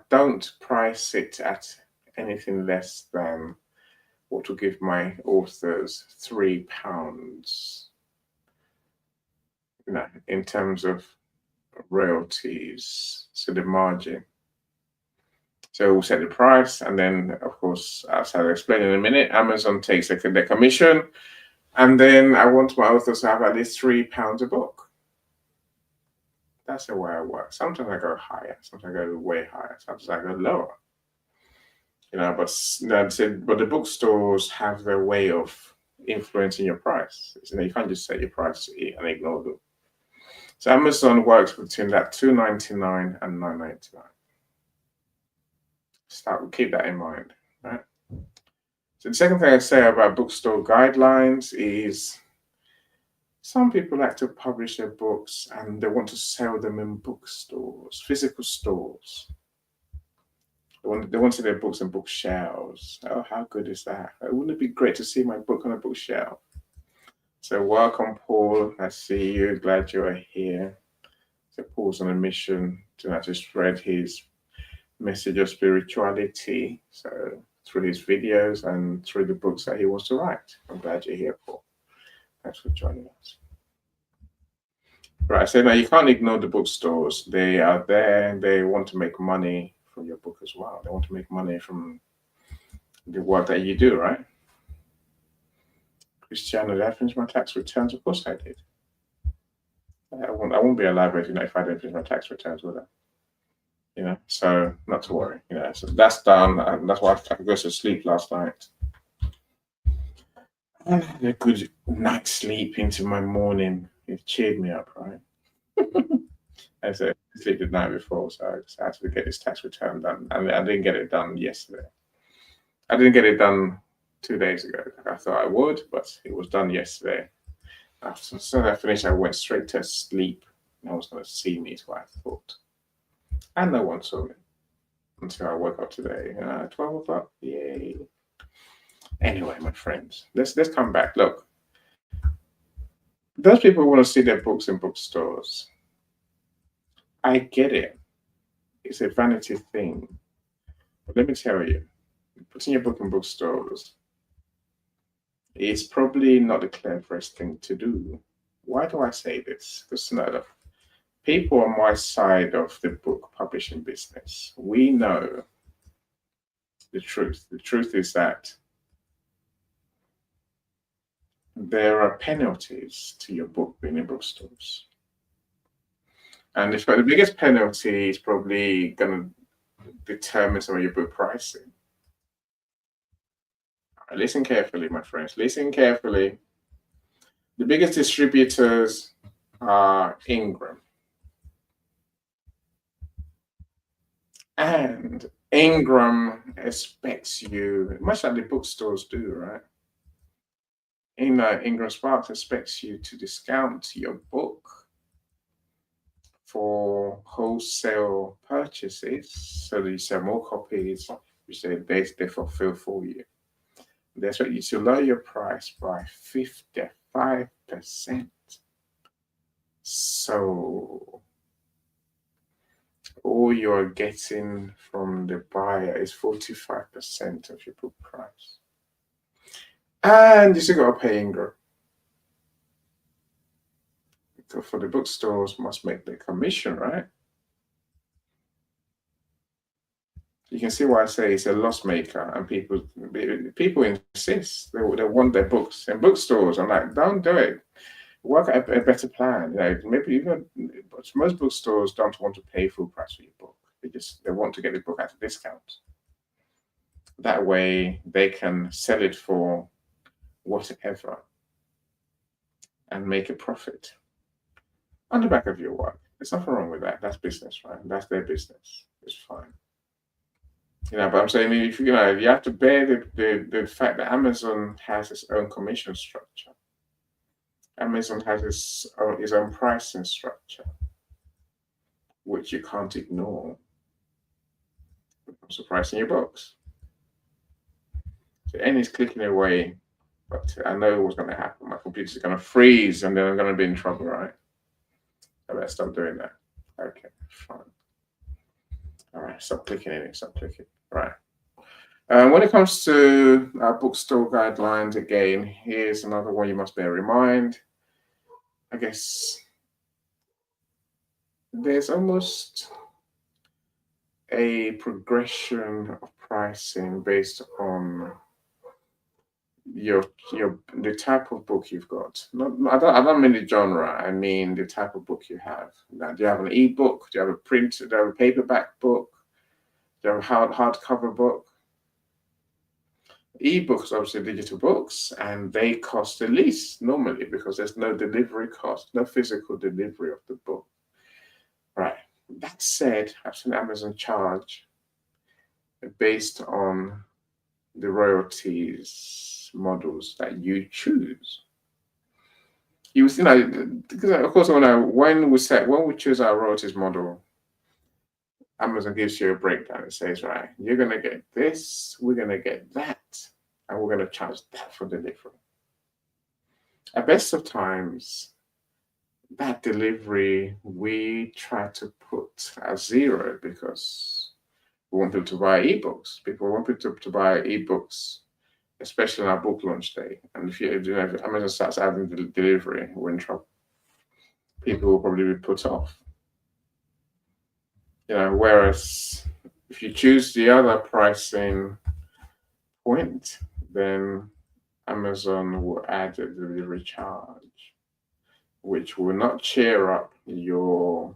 don't price it at anything less than what will give my authors £3, in terms of royalties, so the margin. So we'll set the price, and then, of course, as I'll explain in a minute, Amazon takes their commission, and then I want my authors to have at least £3 a book. That's the way I work. Sometimes I go higher, sometimes I go way higher, sometimes I go lower. But the bookstores have their way of influencing your price. You can't just set your price and ignore them. So Amazon works between that $2.99 and $9.99. Keep that in mind, right? So the second thing I say about bookstore guidelines is some people like to publish their books and they want to sell them in bookstores, physical stores. They want to see their books on bookshelves. Oh, how good is that? Wouldn't it be great to see my book on a bookshelf? So welcome, Paul. I see you. Glad you are here. So Paul's on a mission to actually spread his message of spirituality. So through his videos and through the books that he wants to write. I'm glad you're here, Paul. Thanks for joining us. Right, so now you can't ignore the bookstores. They are there. They want to make money from your book as well. They want to make money from the work that you do, right? Cristiano, did I finish my tax returns? Of course I did. I won't be alive if I didn't finish my tax returns, would I? So not to worry. So that's done, and that's why I could go to sleep last night. And I had a good night's sleep into my morning. It cheered me up, right? I said sleep the night before, so I just had to get this tax return done, and I didn't get it done yesterday. I didn't get it done 2 days ago. I thought I would, but it was done yesterday. After I finished, I went straight to sleep. No one's going to see me, is what I thought. And no one saw me until I woke up today. 12 o'clock, yay. Anyway, my friends, let's come back. Look, those people want to see their books in bookstores. I get it. It's a vanity thing. But let me tell you, putting your book in bookstores is probably not the cleverest thing to do. Why do I say this? Because people on my side of the book publishing business, we know the truth. The truth is that there are penalties to your book being in bookstores. And the biggest penalty is probably going to determine some of your book pricing. Right, listen carefully, my friends. Listen carefully. The biggest distributors are Ingram. And Ingram expects you, much like the bookstores do, right? Ingram Sparks expects you to discount your book for wholesale purchases, so that you sell more copies, which they fulfill for you. They expect you to lower your price by 55%. So all you're getting from the buyer is 45% of your book price. And you still got to pay Ingram. For the bookstores must make the commission, right? You can see why I say it's a loss maker, and people insist they want their books in bookstores. I'm like, don't do it. Work out a better plan. Maybe even, but most bookstores don't want to pay full price for your book. They want to get the book at a discount. That way they can sell it for whatever and make a profit on the back of your work. There's nothing wrong with that. That's business, right? That's their business. It's fine. But I'm saying if you have to bear the fact that Amazon has its own commission structure. Amazon has its own pricing structure, which you can't ignore when it comes to pricing your books. So Annie's clicking away, but I know what's going to happen. My computer's going to freeze, and then I'm going to be in trouble, right? I better stop doing that. Okay, fine. All right, stop clicking in. Stop clicking. All right. When it comes to our bookstore guidelines, again, here's another one you must bear in mind. I guess there's almost a progression of pricing based on the type of book you've got. I don't mean the genre. I mean the type of book you have. Now, do you have an ebook? Do you have a print? Do you have a paperback book? Do you have a hardcover book? Ebooks, obviously digital books, and they cost the least normally because there's no delivery cost, no physical delivery of the book. Right. That said, I've seen Amazon charge based on the royalties models that you choose. Because of course, when we choose our royalties model, Amazon gives you a breakdown. It says, right, you're going to get this, we're going to get that, and we're going to charge that for delivery. At best of times, that delivery we try to put at zero because we want people to buy ebooks. People want people to buy ebooks, especially on our book launch day. And if Amazon starts adding the delivery, we're in trouble. People will probably be put off. Whereas if you choose the other pricing point, then Amazon will add a delivery charge, which will not cheer up your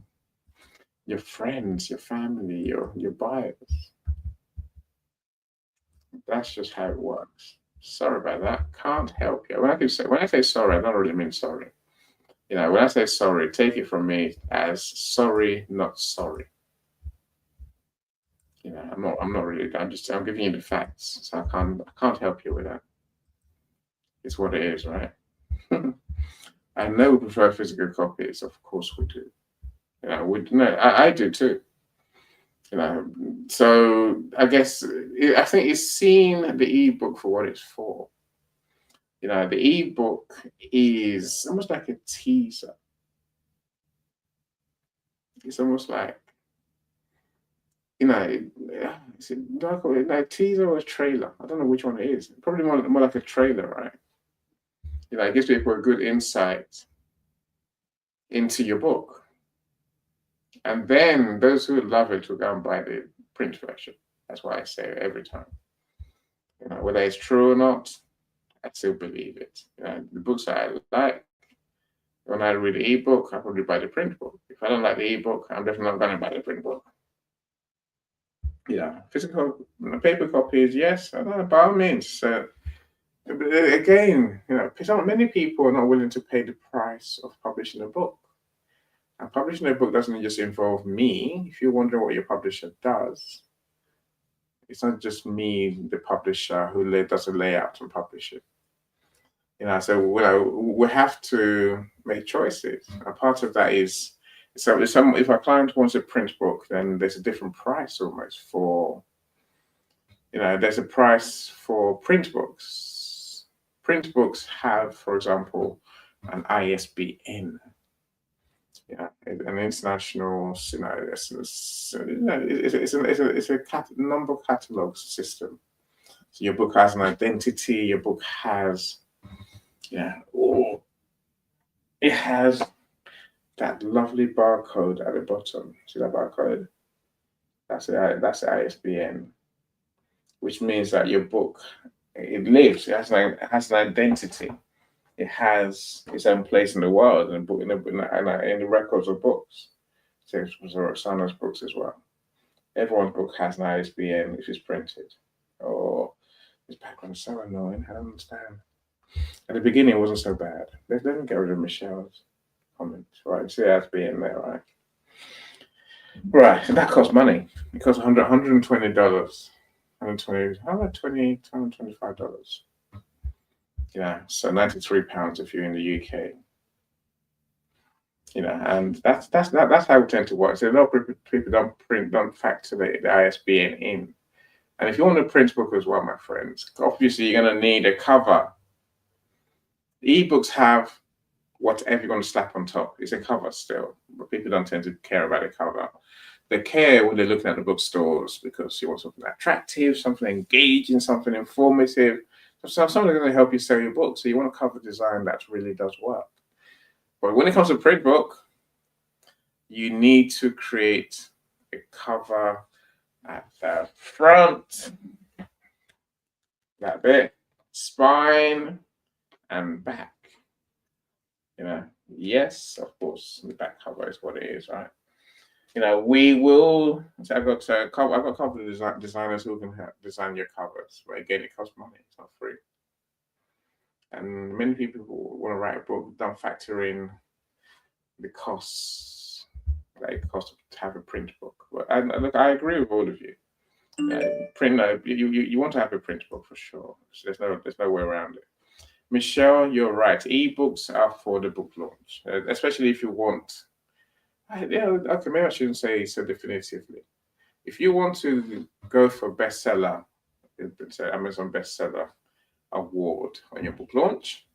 friends, your family, your buyers. That's just how it works. Sorry about that. Can't help you. When I say sorry, I don't really mean sorry. When I say sorry, take it from me as sorry, not sorry. I'm not really. I'm giving you the facts, so I can't help you with that. It's what it is, right? I know we prefer physical copies, of course we do. I do too. So I guess I think it's seen the ebook for what it's for. The ebook is almost like a teaser. It's almost like is it, do I call it like teaser or a trailer? I don't know which one it is. Probably more like a trailer, right? It gives people a good insight into your book. And then those who love it will go and buy the print version. That's why I say it every time. Whether it's true or not, I still believe it. The books I like, when I read the ebook, I probably buy the print book. If I don't like the ebook, I'm definitely not going to buy the print book. Physical paper copies, yes, by all means. Again, many people are not willing to pay the price of publishing a book. And publishing a book doesn't just involve me. If you're wondering what your publisher does, it's not just me, the publisher, who does a layout and publish it. So we have to make choices. And part of that is, so if a client wants a print book, then there's a different price almost for, there's a price for print books. Print books have, for example, an ISBN. An international, it's a number catalog system. So your book has an identity. Your book has, it has that lovely barcode at the bottom. See that barcode? That's the ISBN, which means that your book, it lives. It has an identity. It has its own place in the world and in the records of books. So Roxana's books as well. Everyone's book has an ISBN if it's printed. Oh, this background is so annoying. I don't understand. At the beginning, it wasn't so bad. Let me get rid of Michelle's comments. Right, see the ISBN there, right? Right, so that costs money. It costs $120. $125. So £93 if you're in the UK. And that's how we tend to work. So a lot of people don't factor the ISBN in. And if you want a print book as well, my friends, obviously you're going to need a cover. Ebooks have whatever you're going to slap on top. It's a cover still, but people don't tend to care about the cover. They care when they're looking at the bookstores because you want something attractive, something engaging, something informative. Something going to help you sell your book. So you want a cover design that really does work. But when it comes to print book, you need to create a cover at the front, that bit, spine, and back. Yes, of course, the back cover is what it is, right? We will. So I've got cover designers who can design your covers, but again, it costs money. It's not free. And many people who want to write a book don't factor in the costs, like the cost to have a print book. But look, I agree with all of you. You want to have a print book for sure. So there's no way around it. Michelle, you're right. Ebooks are for the book launch, especially if you want. Okay, maybe I shouldn't say so definitively. If you want to go for bestseller, it's an Amazon bestseller award on your book launch.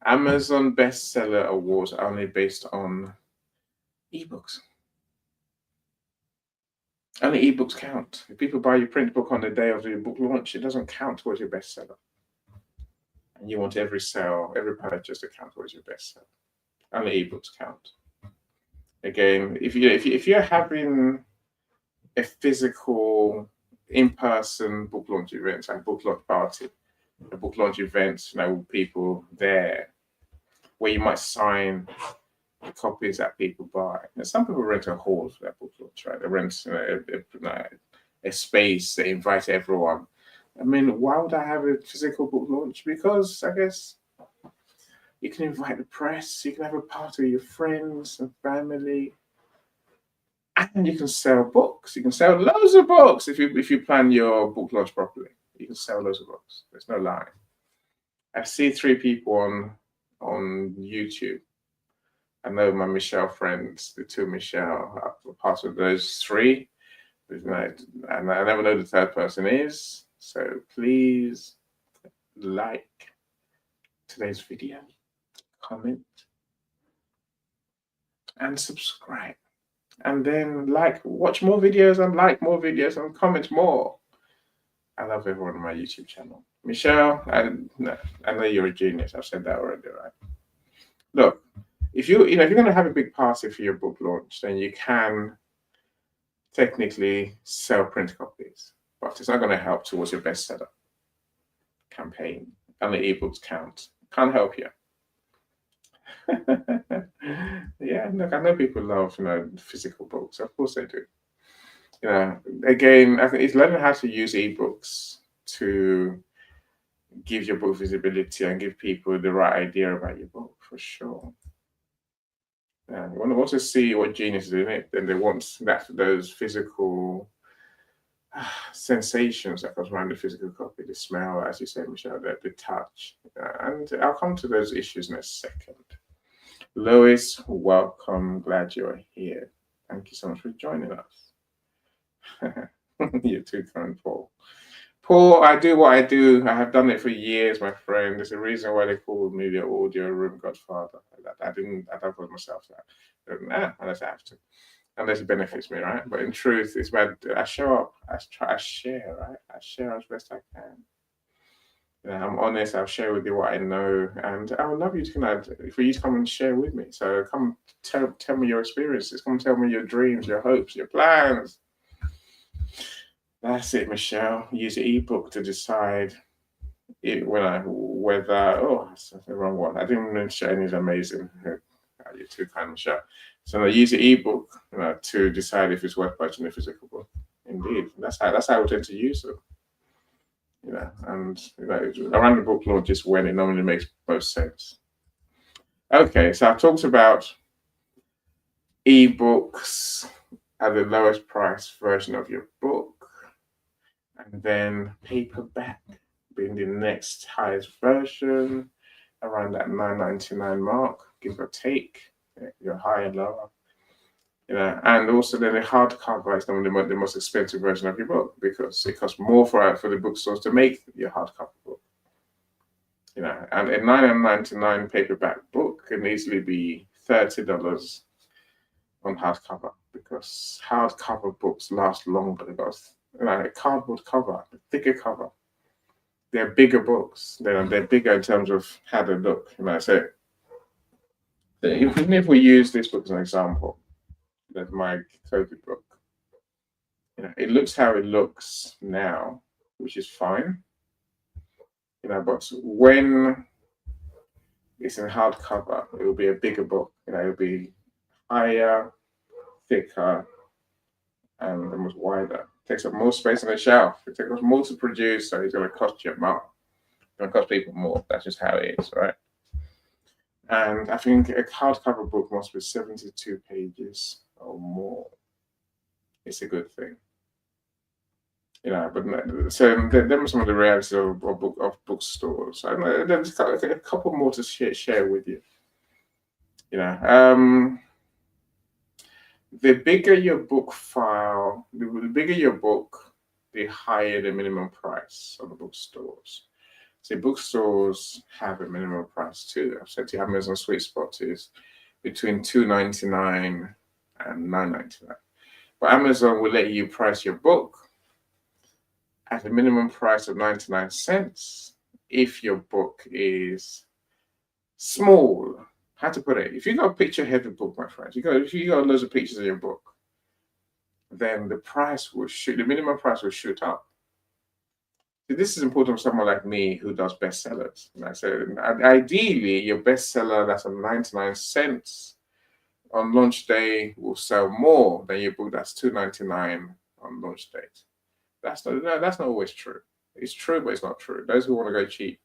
Amazon bestseller awards are only based on ebooks. Only ebooks count. If people buy your print book on the day of your book launch, it doesn't count towards your bestseller. And you want every sale, every purchase to count towards your bestseller. Only ebooks count. Again, if you're having a physical in-person book launch event, like book launch party, a book launch event, with people there, where you might sign the copies that people buy. And some people rent a hall for that book launch, right? They rent a space, they invite everyone. I mean, why would I have a physical book launch? Because I guess you can invite the press, you can have a party with your friends and family, and you can sell books. You can sell loads of books if you plan your book launch properly. You can sell loads of books. There's no lie. I see 3 people on YouTube. I know my Michelle friends, the 2 Michelle, are part of those 3. And I never know who the 3rd person is. So please like today's video, comment, and subscribe. And then watch more videos and like more videos and comment more. I love everyone on my YouTube channel. Michelle, I know you're a genius. I've said that already, right? Look, if you're going to have a big party for your book launch, then you can technically sell print copies, but it's not going to help towards your bestseller campaign. Only ebooks count. Can't help you. Yeah, look, I know people love physical books. Of course they do. Again, I think it's learning how to use ebooks to give your book visibility and give people the right idea about your book, for sure. Yeah, you want to see what genius is in it, then they want those physical sensations that goes around the physical copy, the smell, as you said, Michelle, the touch. And I'll come to those issues in a second. Lois, welcome. Glad you're here. Thank you so much for joining us. You're too kind, Paul. Paul, I do what I do. I have done it for years, my friend. There's a reason why they call me the audio room godfather. I don't call myself that. Unless I have to. Unless it benefits me, right? But in truth, it's about I show up, I share, right? I share as best I can. I'm honest. I'll share with you what I know, and I would love you to for you to come and share with me. So come tell me your experiences. Come tell me your dreams, your hopes, your plans. That's it, Michelle. Use the ebook to decide whether. Oh, that's the wrong one. I didn't mention anything amazing. You're too kind, Michelle. So I use the ebook to decide if it's worth purchasing a physical book. Indeed, that's how I tend to use them. And around the book launch is when it normally makes most sense. Okay, so I've talked about ebooks at the lowest price version of your book, and then paperback being the next highest version, around that $9.99 mark, give or take. Your high and lower. And also then the hardcover is normally the most expensive version of your book, because it costs more for the bookstores to make your hardcover book. And a $9.99 paperback book can easily be $30 on hardcover, because hardcover books last longer. Because a cardboard cover, a thicker cover, they're bigger books. They're bigger in terms of how they look. So even if we use this book as an example, that's my COVID book. It looks how it looks now, which is fine. But when it's in hardcover, it will be a bigger book. It will be higher, thicker, and much wider. It takes up more space on the shelf. It takes more to produce, so it's going to cost you more. It's going to cost people more. That's just how it is, right? And I think a hardcover book must be 72 pages or more. It's a good thing. But so there are some of the realities of bookstores. There's a couple more to share with you. The bigger your book file, the bigger your book, the higher the minimum price on the bookstores. See, bookstores have a minimum price too. I've said to you, Amazon sweet spot is between $2.99 and $9.99. But Amazon will let you price your book at a minimum price of 99 cents if your book is small. How to put it? If you got a picture-heavy book, my friends, if you got loads of pictures in your book, then the price will shoot. The minimum price will shoot up. This is important for someone like me who does bestsellers. And I said, ideally, your bestseller that's on 99 cents on launch day will sell more than your book that's $2.99 on launch date. That's not always true. It's true, but it's not true. Those who want to go cheap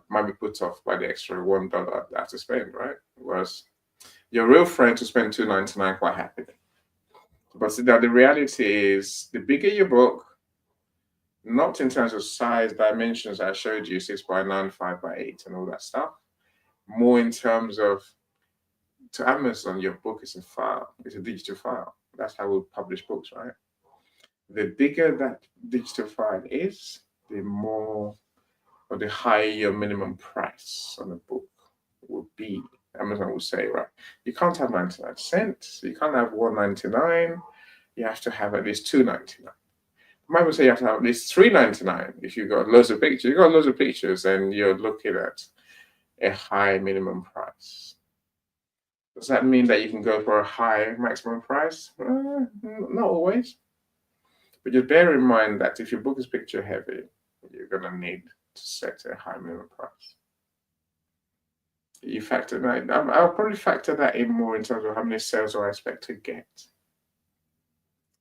might be put off by the extra $1 they have to spend, right? Whereas your real friends will spend $2.99 quite happily. But see, now the reality is, the bigger your book, not in terms of size, dimensions I showed you, 6 by 9, 5 by 8, and all that stuff, more in terms of, to Amazon, your book is a file, it's a digital file. That's how we publish books, right? The bigger that digital file is, the more or the higher your minimum price on a book will be. Amazon will say, right, you can't have 99 cents, you can't have $1.99, you have to have at least $2.99. Might say you have to have at least $3.99 if you've got loads of pictures. You've got loads of pictures and you're looking at a high minimum price. Does that mean that you can go for a high maximum price? Not always. But just bear in mind that if your book is picture heavy, you're going to need to set a high minimum price. You factor that. I'll probably factor that in more in terms of how many sales do I expect to get,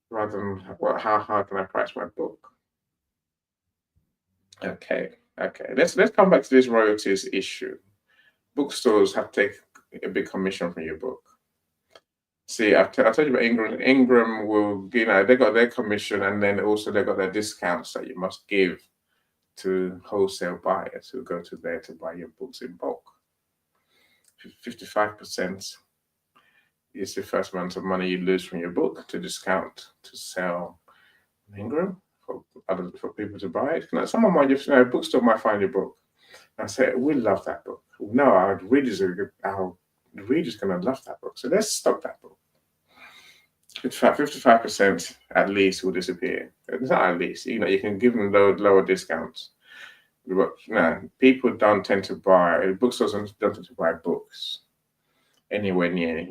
rather than how hard can I price my book. Okay. Let's come back to this royalties issue. Bookstores have to take a big commission from your book. See, I told you about Ingram. Ingram will, they got their commission, and then also they got their discounts that you must give to wholesale buyers who go to there to buy your books in bulk. 55% is the first amount of money you lose from your book to discount to sell Ingram for people to buy it. Now, someone might just, a bookstore might find your book and say, "We love that book. No, our readers going to love that book. So let's stock that book." 55% at least will disappear. It's not at least. You can give them lower discounts. But people don't tend to buy, bookstores don't tend to buy books anywhere near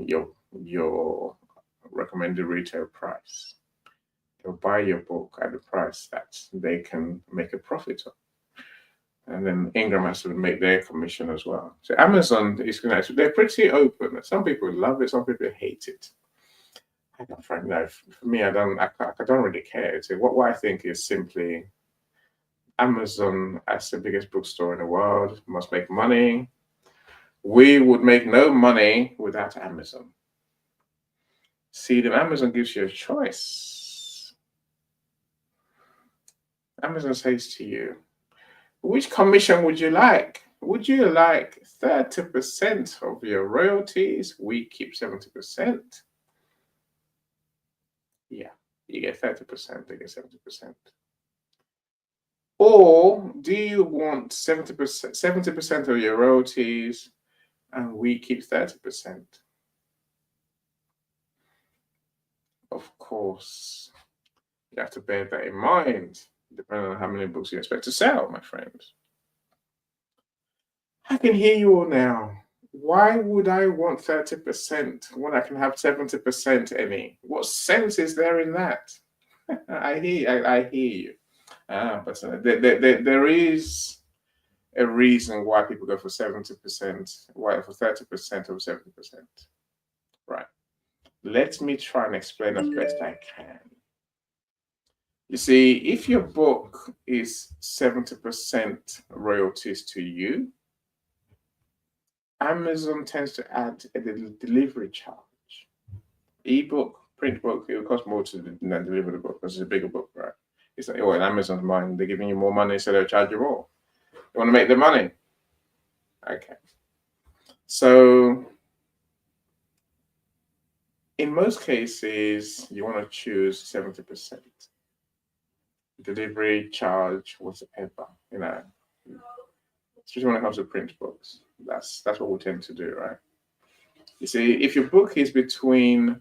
your recommended retail price. They'll buy your book at the price that they can make a profit on. And then Ingram has to make their commission as well. So Amazon is going to, they're pretty open. Some people love it, some people hate it. I don't frankly know. For me, I don't really care. So what I think is simply, Amazon, as the biggest bookstore in the world, must make money. We would make no money without Amazon. See, the Amazon gives you a choice. Amazon says to you, which commission would you like? Would you like 30% of your royalties? We keep 70%. Yeah, you get 30%, they get 70%. Or do you want 70% of your royalties and we keep 30%? Of course, you have to bear that in mind, depending on how many books you expect to sell, my friends. I can hear you all now. Why would I want 30% when I can have 70% any? What sense is there in that? I hear you. But there is a reason why people go for 70%, why for 30% or 70%. Right. Let me try and explain as best I can. You see, if your book is 70% royalties to you, Amazon tends to add a delivery charge. Ebook, print book, it will cost more to deliver the book because it's a bigger book, right? It's like, in Amazon's mind, they're giving you more money, so they'll charge you more. They want to make the money. Okay. So, in most cases, you want to choose 70%. Delivery charge, whatever, especially when it comes to print books. That's what we tend to do, right? You see, if your book is between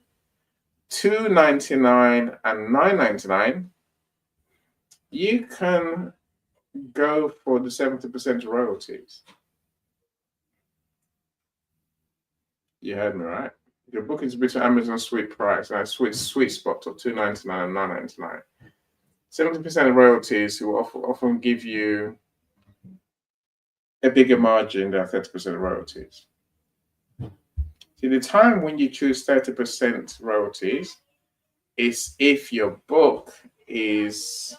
$2.99 and $9.99, you can go for the 70% royalties. You heard me, right? Your book is between Amazon's sweet price and a sweet spot of $2.99 and $9.99. 70% of royalties will often give you a bigger margin than 30% of royalties. See, the time when you choose 30% royalties is if your book is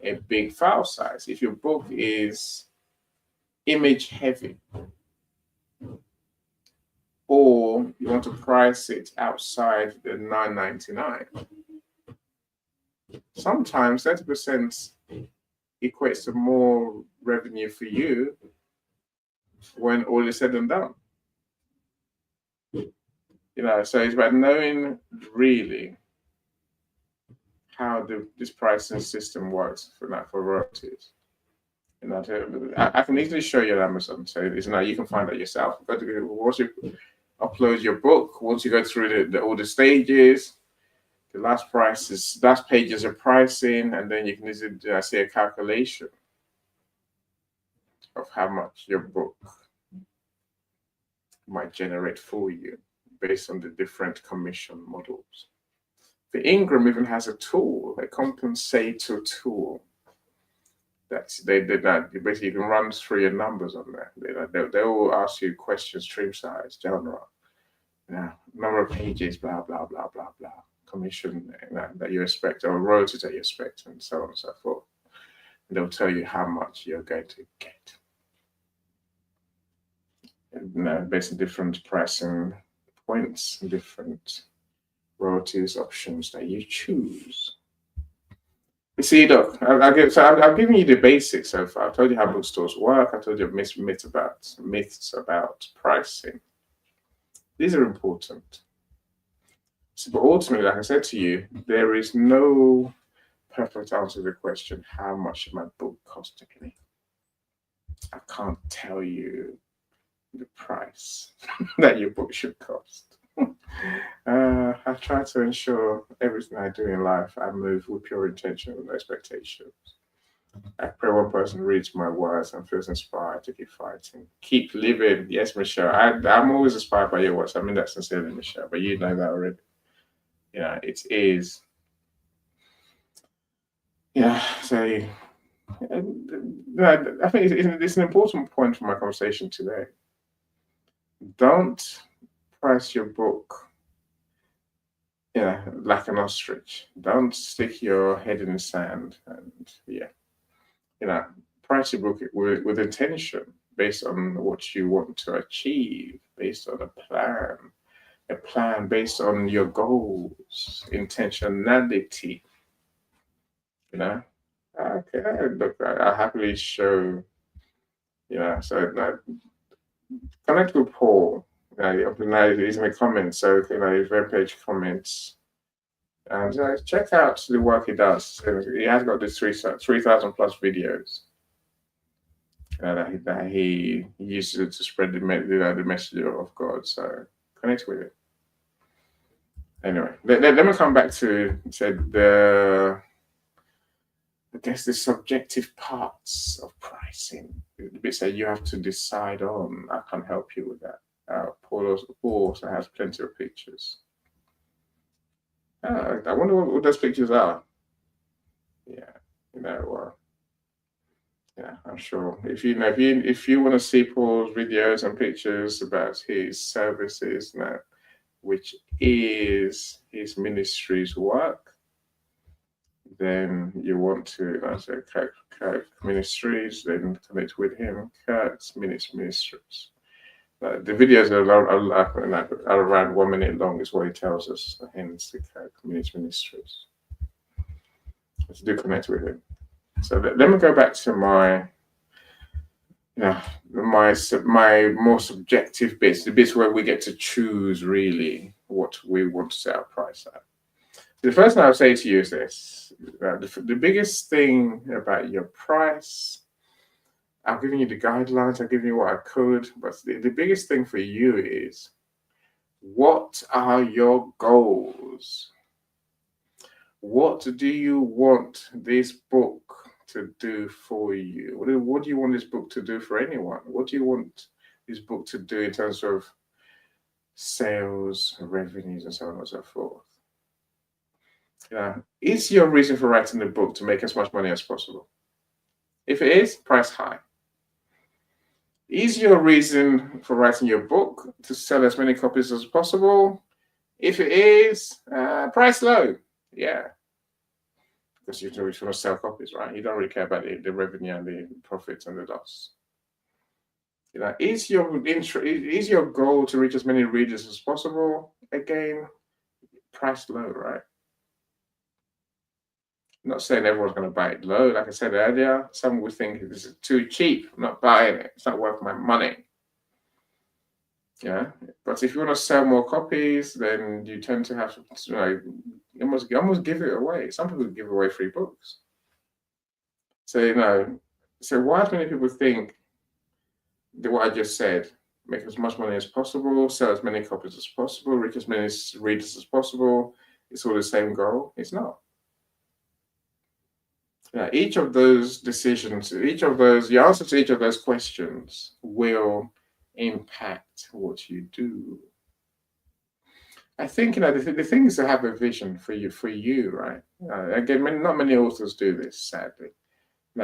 a big file size, if your book is image heavy, or you want to price it outside the $9.99. Sometimes 30% equates to more revenue for you when all is said and done. So it's about knowing really how this pricing system works for royalties. I can easily show you on Amazon, so you can find out yourself. But once you upload your book, once you go through all the stages, the last pages of pricing, and then you can easily see a calculation of how much your book might generate for you based on the different commission models. The Ingram even has a tool, a compensator tool. That basically you can run through your numbers on there. They will ask you questions: stream size, genre, number of pages, blah blah blah blah blah, commission that you expect, or royalties that you expect, and so on and so forth. And they'll tell you how much you're going to get. Based on different pricing points, different royalties options that you choose. You see, look, I've given you the basics so far. I've told you how bookstores work. I told you myths about pricing. These are important. But ultimately, like I said to you, there is no perfect answer to the question, how much should my book cost me? I can't tell you the price that your book should cost. I try to ensure everything I do in life, I move with pure intention and expectations. I pray one person reads my words and feels inspired to keep fighting. Keep living. Yes, Michelle. I'm always inspired by your words. I mean that sincerely, Michelle, but you know that already. It is. So I think it's an important point for my conversation today. Don't price your book like an ostrich. Don't stick your head in the sand and price your book with intention, based on what you want to achieve, based on a plan based on your goals, intentionality. Okay, look, I'll happily show. So connect with Paul. He's in the comments, so his webpage comments, and check out the work he does. He has got this 3,000 plus videos that he uses to spread the message of God. So connect with it. Anyway, let me come back to the subjective parts of pricing, the bits that you have to decide on. I can help you with that. Paul also has plenty of pictures. I wonder what those pictures are. I'm sure if you want to see Paul's videos and pictures about his services now, which is his ministry's work, then you want to say Kirk Ministries, then connect with him, Kirk's Ministries. The videos are around 1 minute long, is what he tells us, hence the Kirk Ministries. Let's do connect with him. So let me go back to my more subjective bits, the bits where we get to choose really what we want to set our price at. The first thing I'll say to you is this: the biggest thing about your price, I've given you the guidelines, I've given you what I could, but the biggest thing for you is, what are your goals? What do you want this book to do for you? What do you want this book to do for anyone? What do you want this book to do in terms of sales, revenues, and so on and so forth? Is your reason for writing the book to make as much money as possible? If it is, price high. Is your reason for writing your book to sell as many copies as possible? If it is, price low. Yeah, because you just want to sell copies, right? You don't really care about the revenue and the profits and the loss. Is your goal to reach as many readers as possible? Again, price low, right? I'm not saying everyone's going to buy it low. Like I said earlier, some would think this is too cheap. I'm not buying it. It's not worth my money. Yeah, but if you want to sell more copies, then you tend to have to almost give it away. Some people give away free books. So so why do many people think that what I just said, make as much money as possible, sell as many copies as possible, reach as many readers as possible, it's all the same goal? It's not. Each of those decisions, the answer to each of those questions will impact what you do. I think the thing is to have a vision for you, right? Again, not many authors do this, sadly.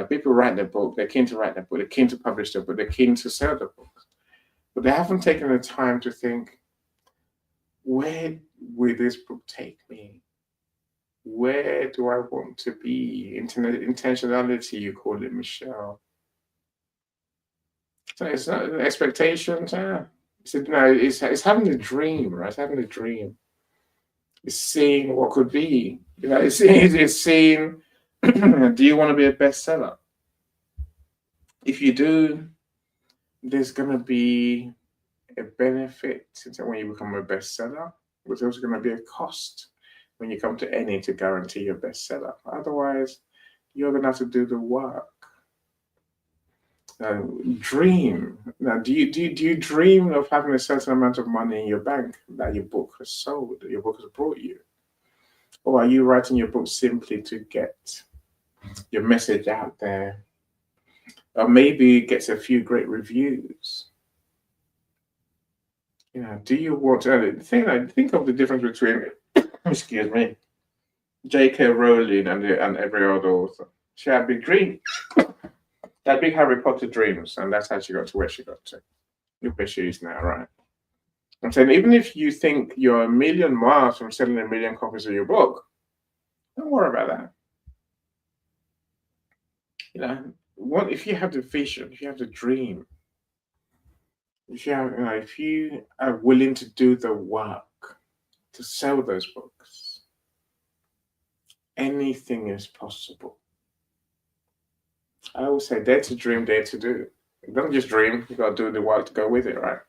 People write their book, they're keen to write their book, they're keen to publish their book, they're keen to sell their books, but they haven't taken the time to think, where will this book take me? Where do I want to be? Intentionality, you call it, Michelle. So it's not expectations. It's having a dream, right? It's having a dream. It's seeing what could be. It's seeing. Do you want to be a bestseller? If you do, there's going to be a benefit when you become a bestseller. There's also going to be a cost when you come to any to guarantee your bestseller. Otherwise, you're going to have to do the work. Dream. Now, do you dream of having a certain amount of money in your bank that your book has sold, that your book has brought you? Or are you writing your book simply to get your message out there? Or maybe it gets a few great reviews. Do you want to think of the difference between excuse me, J.K. Rowling and every other author? She had big dreams. That big Harry Potter dreams, and that's how she got to where she got to. Look where she is now, right? I'm saying, even if you think you're a million miles from selling a million copies of your book, don't worry about that. If you have the vision, if you have the dream, if you are willing to do the work to sell those books, anything is possible. I always say, dare to dream, dare to do. Don't just dream, you got to do the work to go with it, right?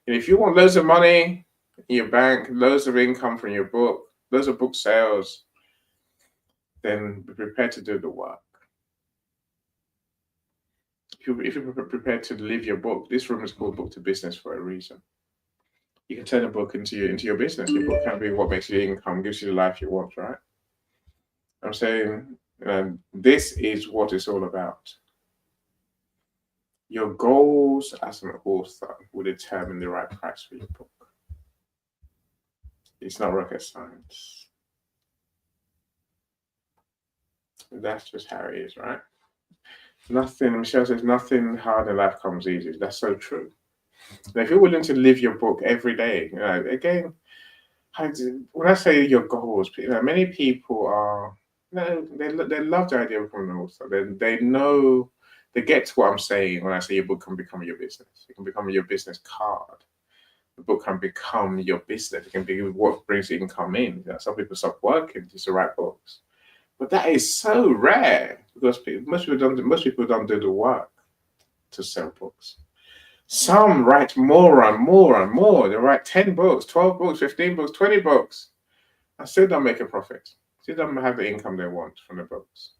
And if you want loads of money in your bank, loads of income from your book, loads of book sales, then be prepared to do the work. If you're prepared to live your book, this room is called Book to Business for a reason. You can turn a book into your business. Your book can be what makes you income, gives you the life you want, right? I'm saying this is what it's all about. Your goals as an author will determine the right price for your book. It's not rocket science. That's just how it is, right? Michelle says, nothing hard in life comes easy. That's so true. Now, if you're willing to live your book every day, again, when I say your goals, many people are, they love the idea of becoming an author. They know, they get what I'm saying when I say your book can become your business. It can become your business card. The book can become your business. It can be what brings income in. Some people stop working just to write books. But that is so rare because most people don't do the work to sell books. Some write more and more and more. They write 10 books, 12 books, 15 books, 20 books, and still don't make a profit. Still don't have the income they want from the books.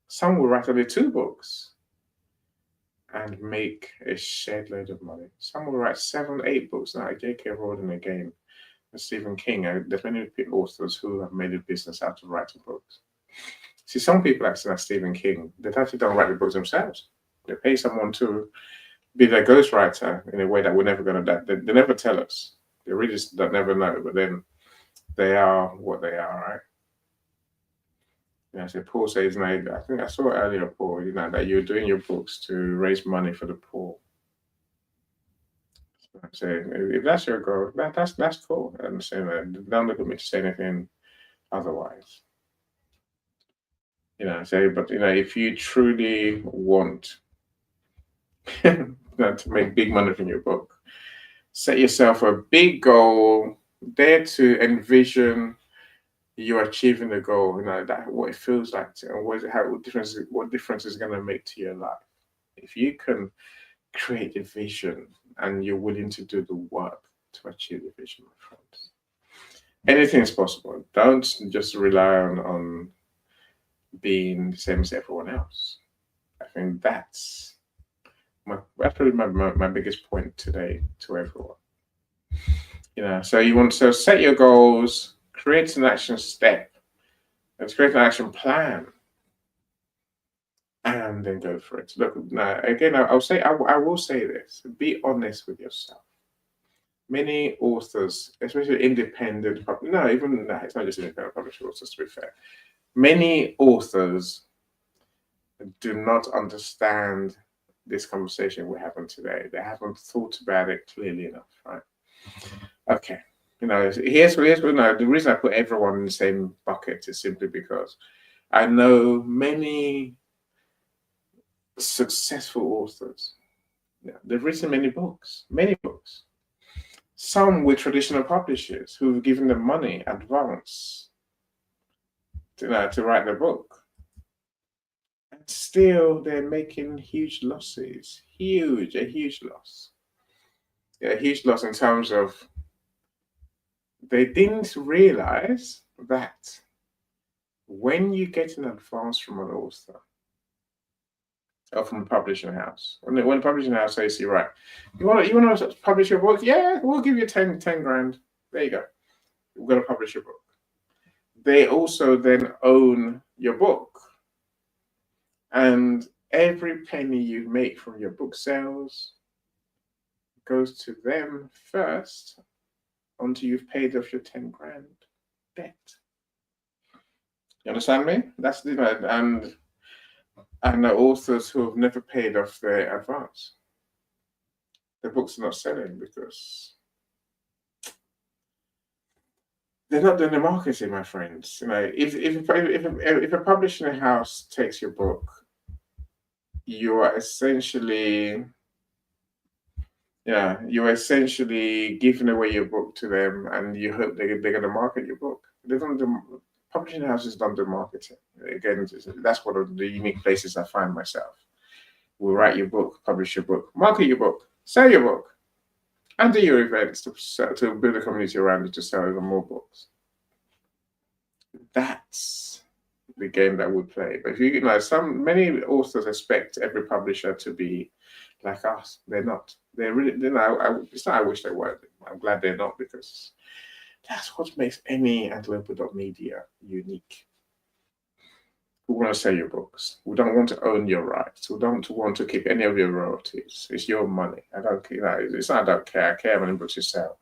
Some will write only 2 books and make a shed load of money. Some will write 7, 8 books. Now, J.K. Rowling again, and Stephen King. There's many authors who have made a business out of writing books. See, some people actually, like Stephen King, they actually don't write the books themselves. They pay someone to be their ghostwriter in a way that we're never going to. They never tell us. They really just never know. But then they are what they are, right? So Paul says, I think I saw earlier, Paul, that you're doing your books to raise money for the poor. So if that's your goal, that's cool. I'm saying that. Don't look at me to say anything otherwise. But if you truly want to make big money from your book, set yourself a big goal. Dare to envision you're achieving the goal. That what it feels like, and what difference is going to make to your life. If you can create a vision and you're willing to do the work to achieve the vision, my friends, anything is possible. Don't just rely on being the same as everyone else. I think that's probably my biggest point today to everyone. So you want to set your goals, create an action step, and create an action plan, and then go for it. Look, now again, I will say this: be honest with yourself. Many authors, especially independent, it's not just independent published authors, to be fair. Many authors do not understand this conversation we're having today. They haven't thought about it clearly enough, right? Okay. Here's the reason I put everyone in the same bucket is simply because I know many successful authors. They've written many books. Some with traditional publishers who've given them money advance to write the book. And still they're making huge losses. A huge loss. A huge loss in terms of they didn't realize that when you get an advance from an author or from a publishing house, when the publishing house says, "You right, you want to publish your book? Yeah, we'll give you 10 grand. There you go. We're going to publish your book." They also then own your book, and every penny you make from your book sales goes to them first until you've paid off your 10 grand debt. You understand me? That's and the authors who have never paid off their advance, their books are not selling because they're not doing the marketing, my friends. If a publishing house takes your book, you are essentially giving away your book to them, and you hope they're going to market your book. They don't do, publishing houses don't do marketing. Again, that's one of the unique places I find myself. We'll write your book, publish your book, market your book, sell your book, and do your events to build a community around you to sell even more books. That's the game that we play. But many authors expect every publisher to be like us. They're not. They're really. It's not. I wish they were. I'm glad they're not, because that's what makes any Global.Media unique. We want to sell your books. We don't want to own your rights. We don't want to keep any of your royalties. It's your money. I don't care. It's not I don't care. I care how many books you sell,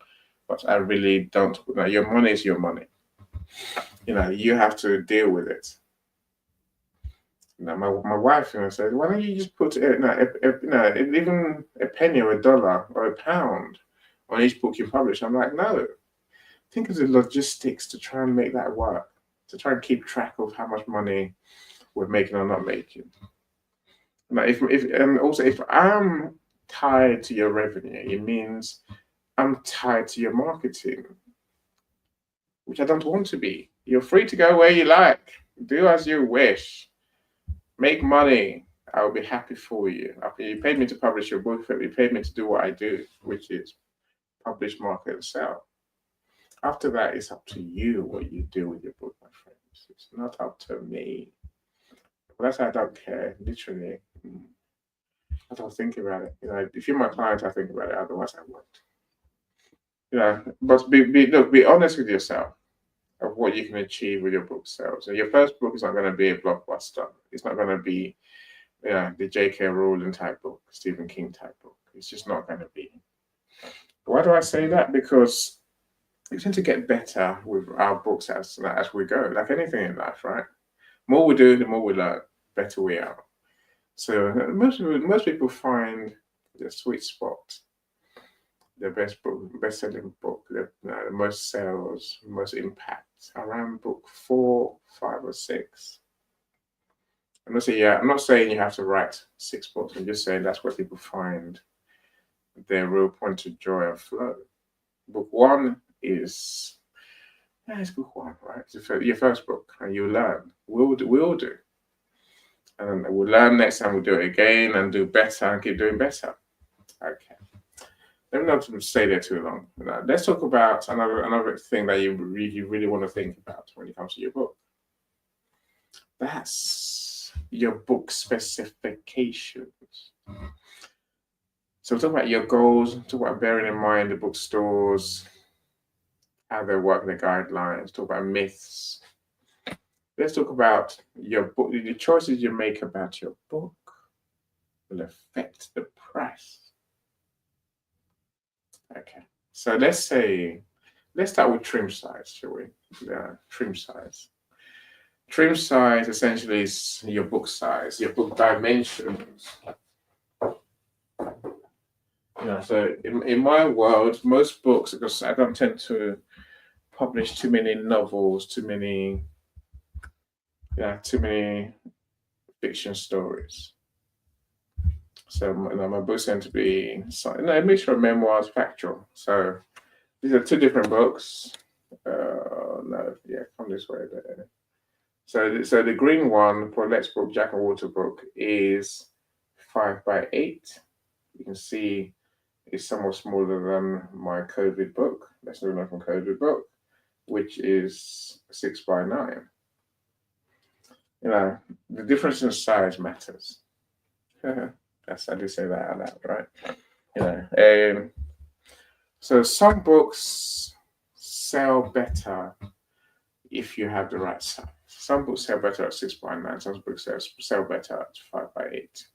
but I really don't. Your money is your money. You have to deal with it. My wife said, "Why don't you just put even a penny or a dollar or a pound on each book you publish?" I'm like, no. Think of the logistics to try and make that work, to try and keep track of how much money we're making or not making. If I'm tied to your revenue, it means I'm tied to your marketing, which I don't want to be. You're free to go where you like, do as you wish, make money. I'll be happy for you. You paid me to publish your book, you paid me to do what I do, which is publish, market, and sell. After that, it's up to you what you do with your book, my friends. It's not up to me. That's why I don't care, literally. I don't think about it. If you're my client, I think about it. Otherwise, I won't. But be honest with yourself of what you can achieve with your book sales. And your first book is not going to be a blockbuster. It's not going to be the J.K. Rowling type book, Stephen King type book. It's just not going to be. Why do I say that? Because we tend to get better with our books as we go, like anything in life, right? more we do, the more we learn, better we are. So most people find the sweet spot, the best book, best-selling book, the most sales, most impact around book 4, 5, or 6. I'm not saying you have to write 6 books. I'm just saying that's where people find their real point of joy and flow. Book 1 is it's book 1, right? It's your first book, and you learn. We all do. And we'll learn next time, we'll do it again and do better and keep doing better. Okay. Let me not stay there too long. Let's talk about another thing that you really want to think about when it comes to your book. That's your book specifications. So talk about your goals, talk about bearing in mind the bookstores, how they work, the guidelines, talk about myths. Let's talk about your book. The choices you make about your book will affect the price. Okay, so let's start with trim size, shall we? Trim size. Trim size essentially is your book size, your book dimensions. So in my world, most books, because I don't tend to publish too many novels, too many fiction stories. So my books tend to be a mixture of memoirs, factual. So these are 2 different books. Come this way there. So the green one, Paulette's book, Jack and Walter book, is 5 by 8. You can see it's somewhat smaller than my COVID book. That's not from COVID book, which is 6 by 9. The difference in size matters. I do say that out loud, right? So some books sell better if you have the right size. Some books sell better at 6 by 9. Some books sell better at 5 by 8.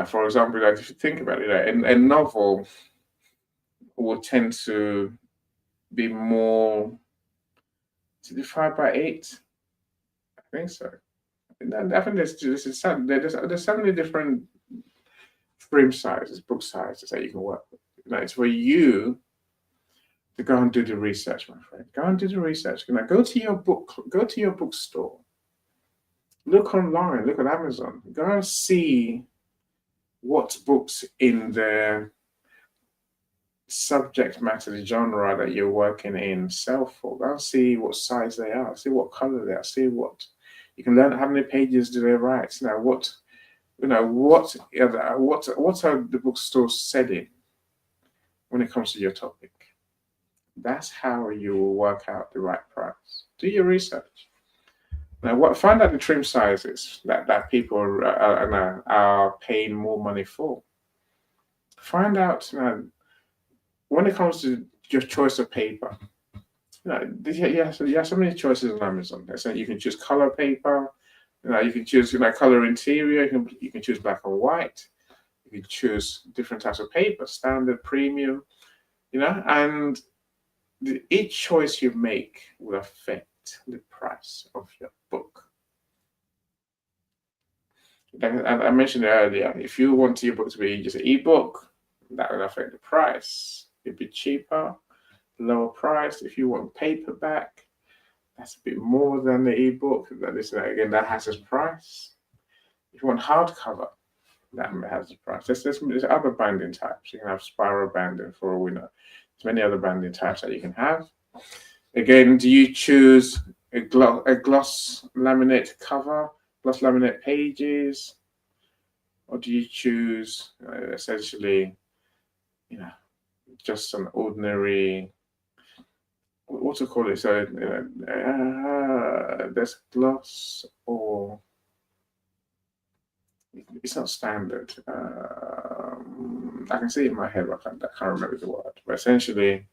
For example, if you think about it, a novel will tend to be more. Is it 5 by 8? I think so. I think there's so many different frame sizes, book sizes that you can work with. It's for you to go and do the research, my friend. Go and do the research. Go to your bookstore. Look online. Look at Amazon. Go and see what books in the subject matter, the genre that you're working in sell for. Go and see what size they are. See what color they are. See what you can learn. How many pages do they write? What are the bookstores selling when it comes to your topic? That's how you will work out the right price. Do your research. Find out the trim sizes that people are paying more money for. Find out when it comes to your choice of paper. You have so many choices on Amazon. So you can choose color paper. You can choose color interior. You can choose black and white. You can choose different types of paper, standard, premium. And each choice you make will affect the price of your book. I mentioned earlier, if you want your book to be just an ebook, that will affect the price. It'll be cheaper, lower price. If you want paperback, that's a bit more than the ebook. That has its price. If you want hardcover, that has a price. There's other binding types. You can have spiral binding for a winner. There's many other binding types that you can have. Again, do you choose a gloss laminate cover, gloss laminate pages, or do you choose essentially, just an ordinary, what to call it? So there's gloss, or it's not standard. I can see it in my head, but I can't remember the word. But essentially,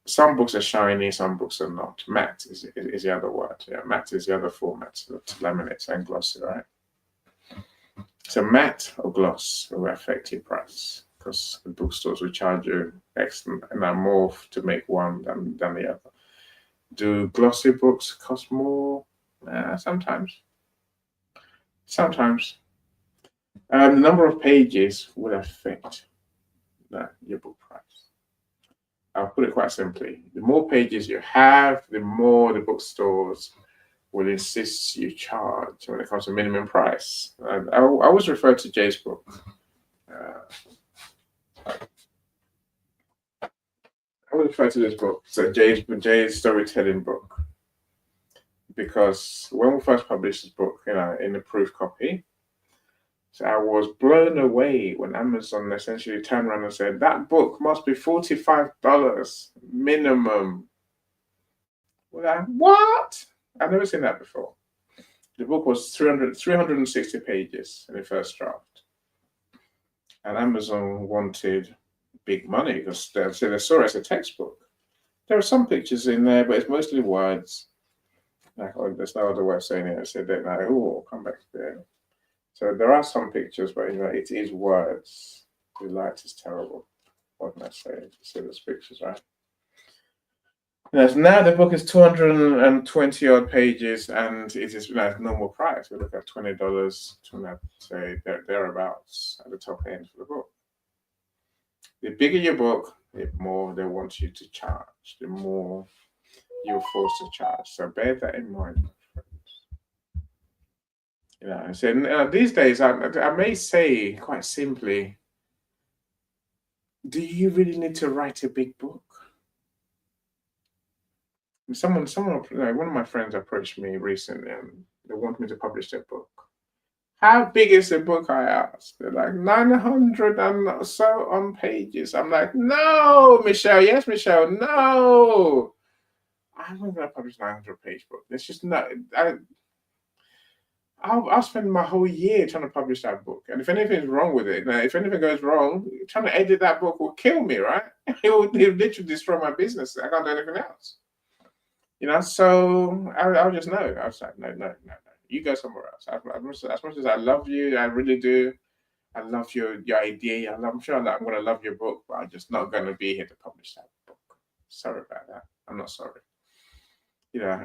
some books are shiny, some books are not. Matte is the other word. Yeah, matte is the other format to laminate and glossy, right? So matte or gloss will affect your price because the bookstores will charge you X and more to make one than the other. Do glossy books cost more? Sometimes. Sometimes. The number of pages will affect your book price. I'll put it quite simply. The more pages you have, the more the bookstores will insist you charge when it comes to minimum price. I always refer to Jay's book. I always refer to this book, so Jay's storytelling book, because when we first published this book, in the proof copy, so I was blown away when Amazon essentially turned around and said that book must be $45 minimum. Well, what? I've never seen that before. The book was 360 pages in the first draft. And Amazon wanted big money because they saw it as a textbook. There are some pictures in there, but it's mostly words. There's no other way of saying it. I said that now, I'll come back there. So there are some pictures, but it is words. The light is terrible. What can I say? You see those pictures, right? Now the book is 220 odd pages, and it is normal price. We look at $20, say thereabouts at the top end for the book. The bigger your book, the more they want you to charge, the more you're forced to charge. So bear that in mind, my friends. So these days, I may say quite simply, do you really need to write a big book? Someone, one of my friends approached me recently, and they want me to publish their book. How big is the book? I asked. They're like 900 and so on pages. I'm like, no, Michelle. Yes, Michelle. No, I'm not going to publish 900-page book. It's just not. I'll spend my whole year trying to publish that book, and if anything's wrong with it, if anything goes wrong, trying to edit that book will kill me, right? It will literally destroy my business. I can't do anything else. So I'll just know. I was like, no. You go somewhere else. As much as I love you, I really do. I love your idea. I'm sure that I'm going to love your book, but I'm just not going to be here to publish that book. Sorry about that. I'm not sorry.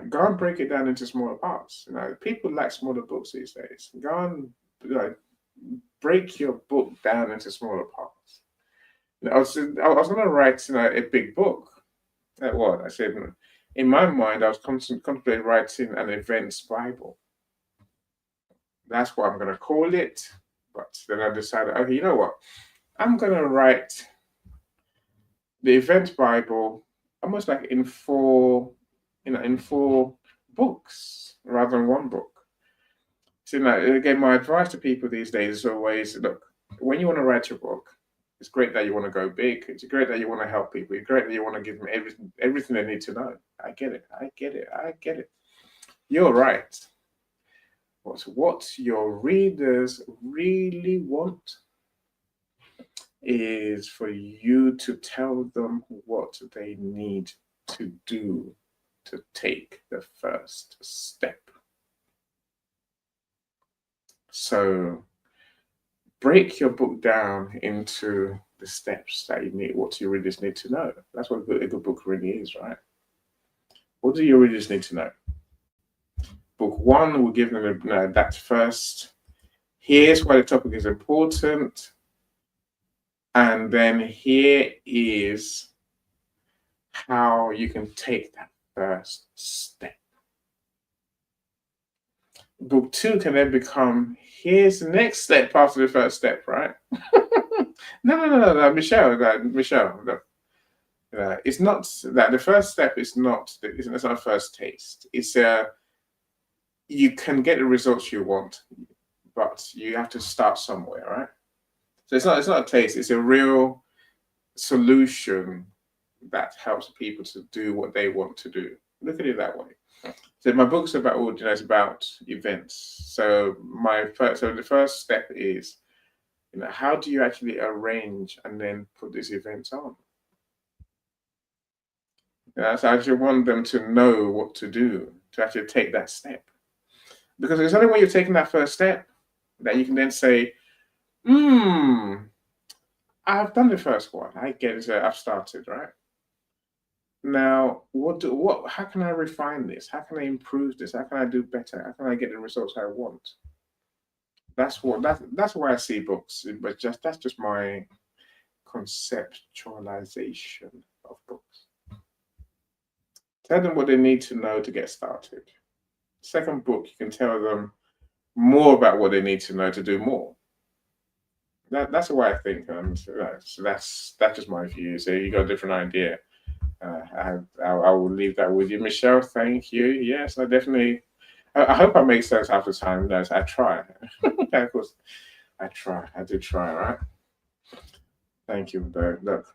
Go and break it down into smaller parts. People like smaller books these days. Go and break your book down into smaller parts. I was going to write a big book. I said, in my mind, I was contemplating writing an events Bible. That's what I'm going to call it. But then I decided, okay, you know what? I'm going to write the events Bible almost like in four books rather than one book. So again, my advice to people these days is always, look, when you want to write your book, it's great that you want to go big. It's great that you want to help people. It's great that you want to give them everything they need to know. I get it. You're right. What your readers really want is for you to tell them what they need to do to take the first step. So break your book down into the steps that you need, what your readers need to know. That's what a good book really is, right? What do your readers need to know? Book one will give them that first. Here's why the topic is important. And then here is how you can take that first step. Book two can then become, here's the next step after the first step, right? No, Michelle. It's not that the first step is not. It's not a first taste. It's you can get the results you want, but you have to start somewhere, right? So it's not a taste. It's a real solution that helps people to do what they want to do. Look at it that way. So my book's about it's about events. So the first step is, how do you actually arrange and then put these events on? So I actually want them to know what to do to actually take that step. Because it's only when you're taking that first step that you can then say, I've done the first one. I get it. I've started, right? Now, how can I refine this? How can I improve this? How can I do better? How can I get the results I want? That's why I see books, but that's just my conceptualization of books. Tell them what they need to know to get started. Second book, you can tell them more about what they need to know to do more. That's the way I think. So that's just my view. So you got a different idea. I will leave that with you, Michelle. Thank you. Yes, I definitely. I hope I make sense half the time. Guys, I try. Of course, I try. I do try. Right. Thank you, though. Look,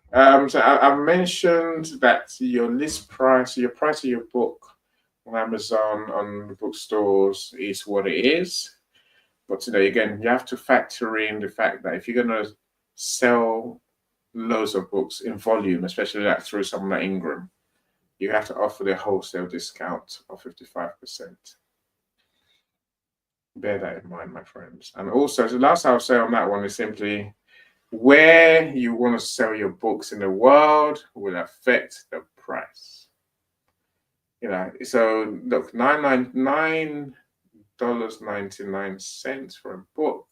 so I've mentioned that your list price, your price of your book on Amazon, on the bookstores, is what it is. But today, again, you have to factor in the fact that if you're going to sell loads of books in volume, especially like through someone like Ingram, you have to offer the wholesale discount of 55%. Bear that in mind, my friends. And also, the last I'll say on that one is simply where you want to sell your books in the world will affect the price. So look, $9.99 for a book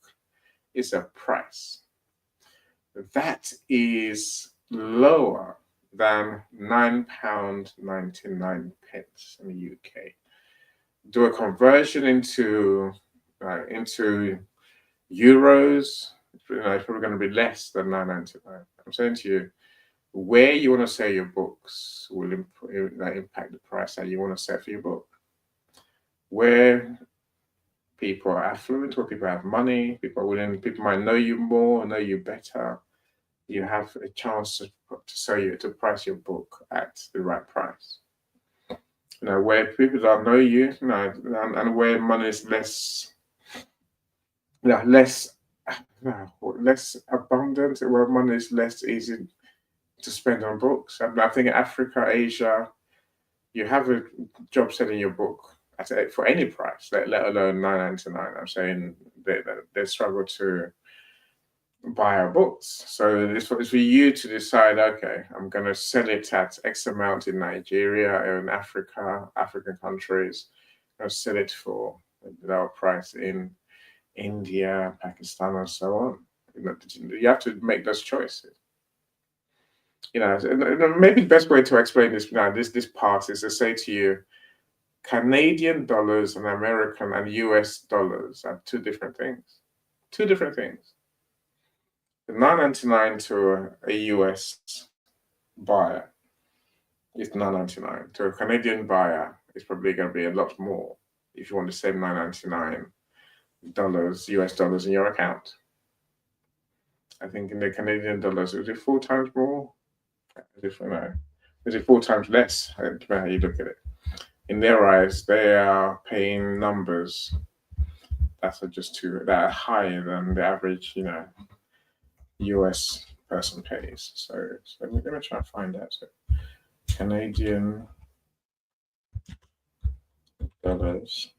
is a price. That is lower than £9.99 in the UK. Do a conversion into euros. It's probably going to be less than £9.99. I'm saying to you, where you want to sell your books will impact the price that you want to set for your book. Where people are affluent, where people have money, people might know you more, know you better. You have a chance to price your book at the right price. Where people don't know you, and where money is less abundant, where money is less easy to spend on books. I think in Africa, Asia, you have a job selling your book for any price, let alone £9.99. I'm saying they struggle to buy our books. So it's for you to decide, okay, I'm going to sell it at X amount in Nigeria or in African countries. I'll sell it for a lower price in India, Pakistan, and so on. You have to make those choices. Maybe the best way to explain this this part is to say to you, Canadian dollars and American and US dollars are two different things. Two different things. The $9.99 to a US buyer is $9.99. To a Canadian buyer, it's probably going to be a lot more if you want the same $9.99 US dollars in your account. I think in the Canadian dollars, is it 4 times more? Is it 4 times less? Depending on how you look at it. In their eyes, they are paying numbers that are higher than the average, US person pays. So let me try and find that. So Canadian dollars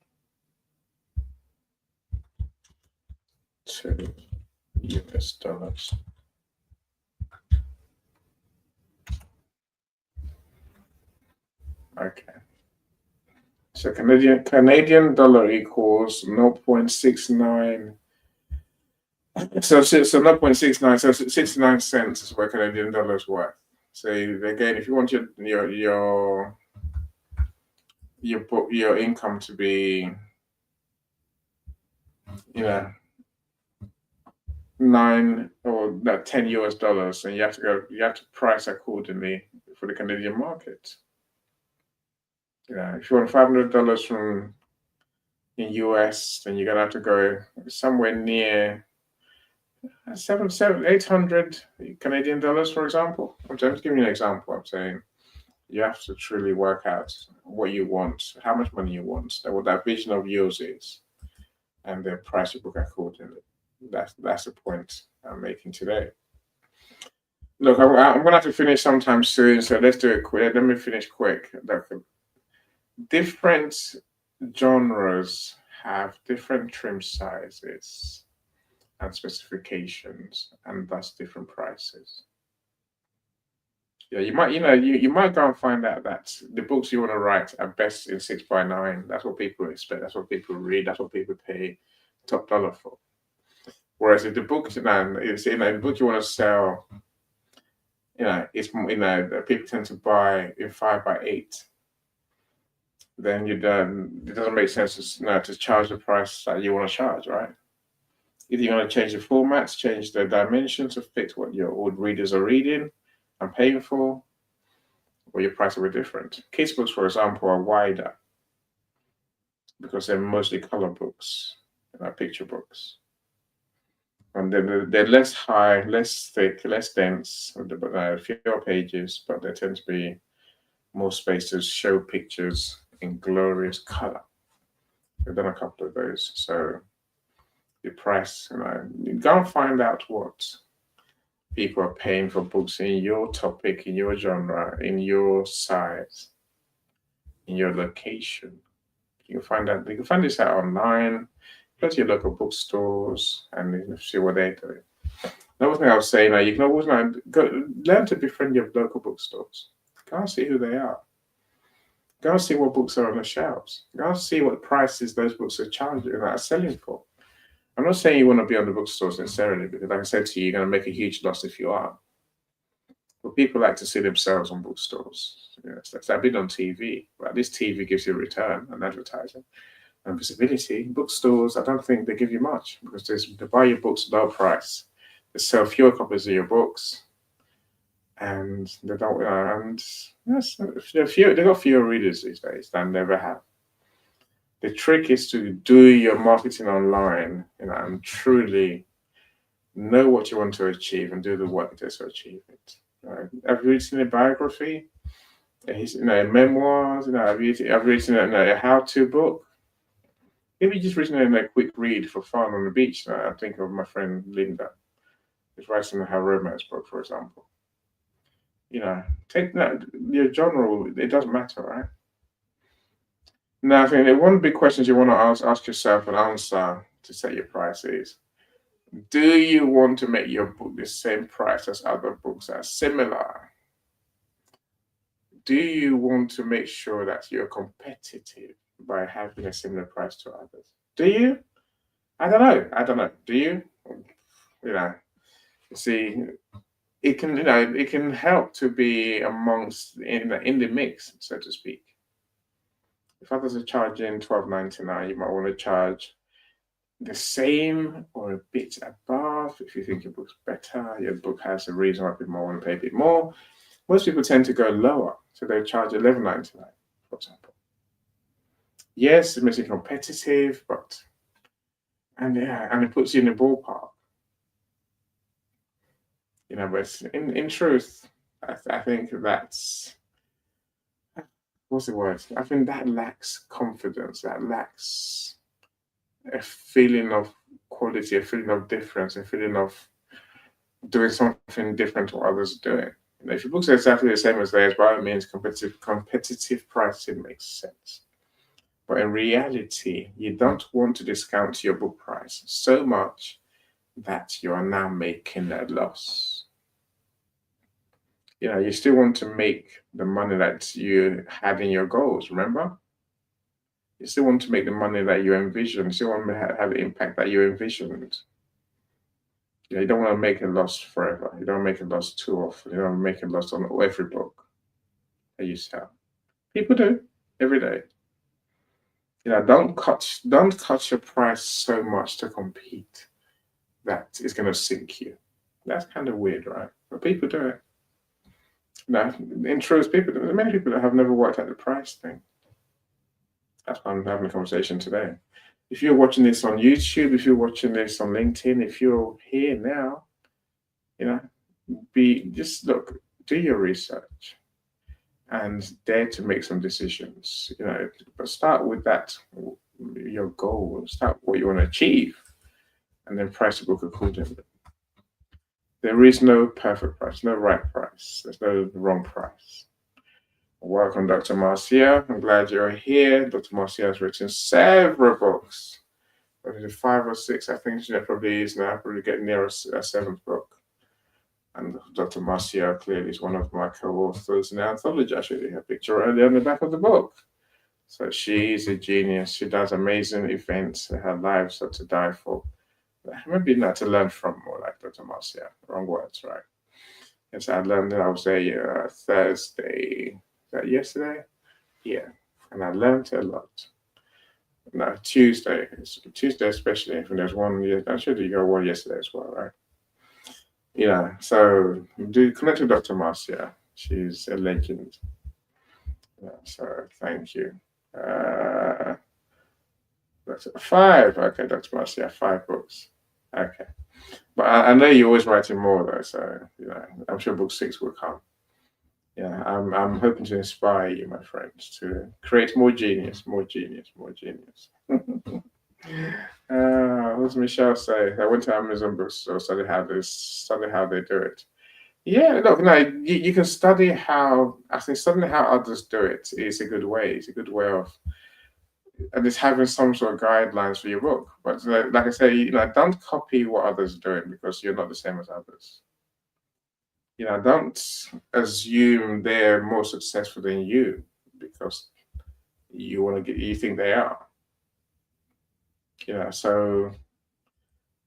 to US dollars. Okay. So Canadian dollar equals 0.69. So 0.69. So 69 cents is what Canadian dollars worth. So again, if you want your income to be, 9 or 10 US dollars, and you have to price accordingly for the Canadian market. If you want $500 from in US, then you're gonna have to go somewhere near 800 Canadian dollars, for example. I'm just giving you an example. I'm saying you have to truly work out what you want, how much money you want, what that vision of yours is, and then price your book accordingly. That's the point I'm making today. Look, I'm going to have to finish sometime soon, so let's do it quick. Let me finish quick. Look, different genres have different trim sizes and specifications, and thus different prices. Yeah, you might go and find out that the books you want to write are best in 6x9. That's what people expect. That's what people read. That's what people pay top dollar for. Whereas if the book, the book you want to sell, it's that people tend to buy in 5x8. Then it doesn't make sense to charge the price that you want to charge, right? Either you're going to change the formats, change the dimensions to fit what your old readers are reading and paying for, or your price will be different. Kids books, for example, are wider because they're mostly color books, picture books. And they're less high, less thick, less dense, fewer pages, but there tend to be more space to show pictures in glorious color. We've done a couple of those. So the price, you go and find out what people are paying for books in your topic, in your genre, in your size, in your location. You can find this out online. Go to your local bookstores and see what they're doing. Another thing I was saying, you can always learn to befriend your local bookstores. Go and see who they are. Go and see what books are on the shelves. Go and see what prices those books are charging and are selling for. I'm not saying you want to be on the bookstores necessarily, because like I said to you, you're going to make a huge loss if you are. But people like to see themselves on bookstores. It's like being on TV. Well, at least TV gives you a return on advertising and visibility. Bookstores, I don't think they give you much, because they buy your books low price. They sell fewer copies of your books, and they don't. And yes, they got fewer readers these days than they ever have. The trick is to do your marketing online, and truly know what you want to achieve and do the work to achieve it. Have you written a biography? Memoirs? Have you written a how-to book? Maybe just written a quick read for fun on the beach. I think of my friend Linda, who's writing her romance book, for example. Take that. Your genre, it doesn't matter, right? Now, I think one of the big questions you want to ask yourself and answer to set your price is, do you want to make your book the same price as other books that are similar? Do you want to make sure that you're competitive by having a similar price to others? Do you? I don't know. Do you? You see, it can help to be amongst in the mix, so to speak. If others are charging $12.99, you might want to charge the same or a bit above. If you think your book's better, your book has a reason why people want to pay a bit more. Most people tend to go lower, so they charge $11.99, for example. Yes, it makes it competitive, but and it puts you in the ballpark. But in truth, I think that's what's the word? I think that lacks confidence. That lacks a feeling of quality, a feeling of difference, a feeling of doing something different to what others are doing. If your books are exactly the same as theirs, by all means, competitive pricing makes sense. But in reality, you don't want to discount your book price so much that you are now making a loss. You still want to make the money that you had in your goals, remember? You still want to make the money that you envisioned. You still want to have the impact that you envisioned. You don't want to make a loss forever. You don't make a loss too often. You don't make a loss on every book that you sell. People do every day. Don't cut your price so much to compete that it's going to sink you. That's kind of weird, right? But people do it. In truth, many people that have never worked out the price thing. That's why I'm having a conversation today. If you're watching this on YouTube, if you're watching this on LinkedIn, if you're here now, do your research and dare to make some decisions. But start with that, your goal. Start what you want to achieve, and then price the book accordingly. There is no perfect price, no right price. There's no wrong price. Welcome, Dr. Marcia. I'm glad you're here. Dr. Marcia has written several books. 5 or 6, I think she probably is now, probably getting near a 7th book. And Dr. Marcia clearly is one of my co-authors in the anthology. I showed you her picture earlier on the back of the book. So she's a genius. She does amazing events. Her lives are to die for. Maybe not to learn from, more like Dr. Marcia. Wrong words, right? Yes, I learned that I was there Thursday. Is that yesterday? Yeah. And I learned a lot. No, Tuesday especially. If there's one, I should you got one yesterday as well, right? Yeah. So do connect with Dr. Marcia. She's a legend. Yeah, so thank you. That's 5. Okay, Dr. Marcia, 5 books. Okay. But I know you're always writing more though, so I'm sure book 6 will come. Yeah, I'm hoping to inspire you, my friends, to create more genius. What does Michelle say? I went to Amazon bookstore, study how they do it. Yeah, look, no, you can study how. I think studying how others do it is a good way. It's a good way of, and it's having some sort of guidelines for your book. But like I say, don't copy what others are doing because you're not the same as others. Don't assume they're more successful than you because you think they are. So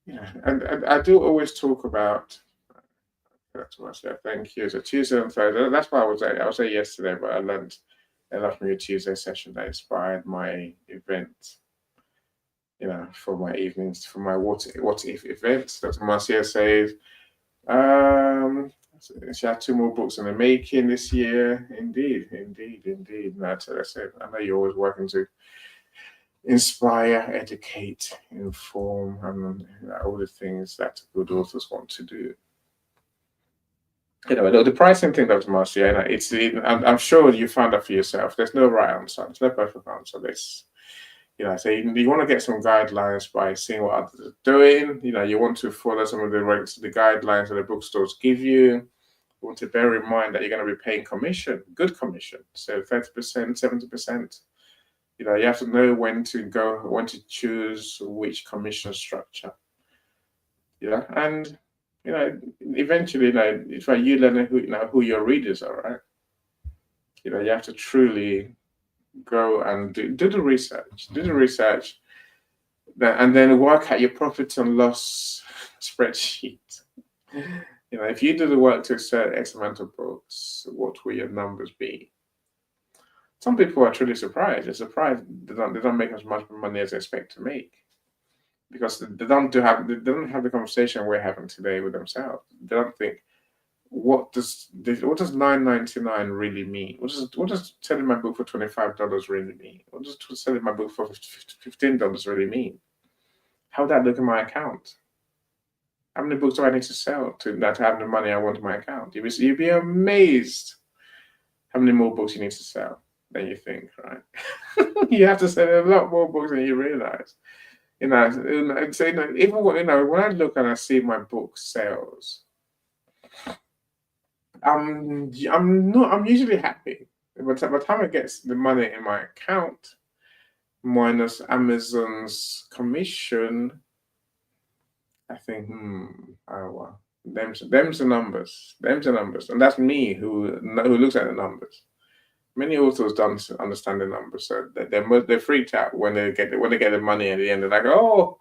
and I do always talk about. That's what I said. Thank you. So Tuesday and Thursday. That's why I was there yesterday, but I learned a lot from your Tuesday session that inspired my event. For my evenings, for my what if events. Dr. Marcia says, she had 2 more books in the making this year. Indeed. That's what I said. I know you're always working to inspire, educate, inform, and all the things that good authors want to do. The pricing thing, Dr. Marcia, I'm sure you found out for yourself. There's no right answer. There's no perfect answer. So you want to get some guidelines by seeing what others are doing. You want to follow some of the guidelines that the bookstores give you. You want to bear in mind that you're going to be paying commission, good commission, so 30%, 70%. You have to know when to choose which commission structure. And eventually, it's like you learn who your readers are, right? You have to truly go and do the research. And then work out your profit and loss spreadsheet. If you do the work to sell X amount of books, what will your numbers be? Some people are truly surprised. They're surprised they don't make as much money as they expect to make. Because they don't have the conversation we're having today with themselves. They don't think, what does $9.99 really mean? What does selling my book for $25 really mean? What does selling my book for $15 really mean? How would that look in my account? How many books do I need to sell to have the money I want in my account? You'd be amazed how many more books you need to sell than you think, right? You have to sell a lot more books than you realize. Even when I look and I see my book sales, I'm usually happy. But by the time I get the money in my account, minus Amazon's commission, I think, oh well, them's the numbers. And that's me who looks at the numbers. Many authors don't understand the numbers, so they're freaked out when they get the money at the end. They're like, "Oh,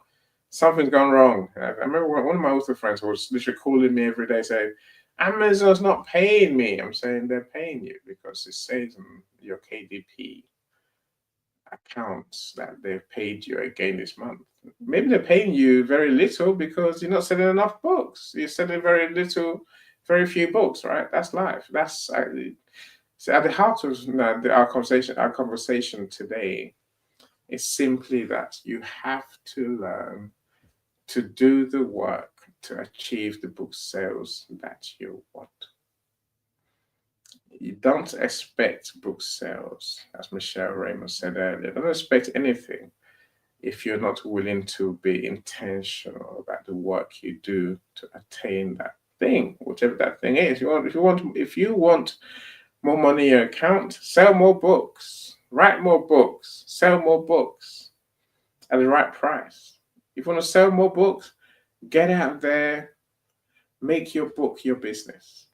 something's gone wrong." I remember one of my author friends was literally calling me every day saying, "Amazon's not paying me." I'm saying they're paying you because it says in your KDP accounts that they've paid you again this month. Maybe they're paying you very little because you're not selling enough books. You're selling very few books, right? That's life. That's so at the heart of our conversation today is simply that you have to learn to do the work to achieve the book sales that you want. You don't expect book sales, as Michelle Raymond said earlier. Don't expect anything if you're not willing to be intentional about the work you do to attain that thing, whatever that thing is. If you want more money in your account, sell more books, write more books, sell more books at the right price. If you want to sell more books, get out there, Make your book your business.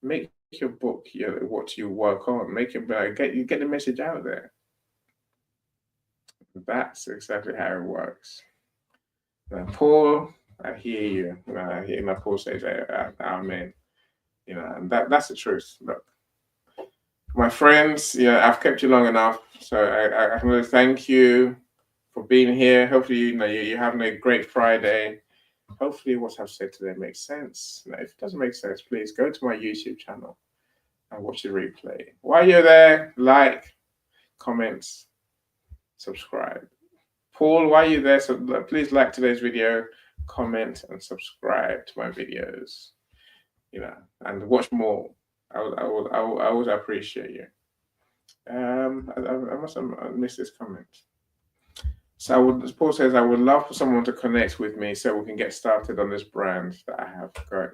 Make your book what you work on. Make it get the message out there. That's exactly how it works. Now, Paul, I hear you. I hear my Paul says, "Amen." And that's the truth. Look, my friends, I've kept you long enough, so I want to thank you for being here. Hopefully, you're having a great Friday. Hopefully, what I've said today makes sense. If it doesn't make sense, please go to my YouTube channel and watch the replay. While you're there, like, comments, subscribe. Paul, while you're there, so please like today's video, comment, and subscribe to my videos. And watch more. I would appreciate you. I must have missed this comment. So Paul says, I would love for someone to connect with me so we can get started on this brand that I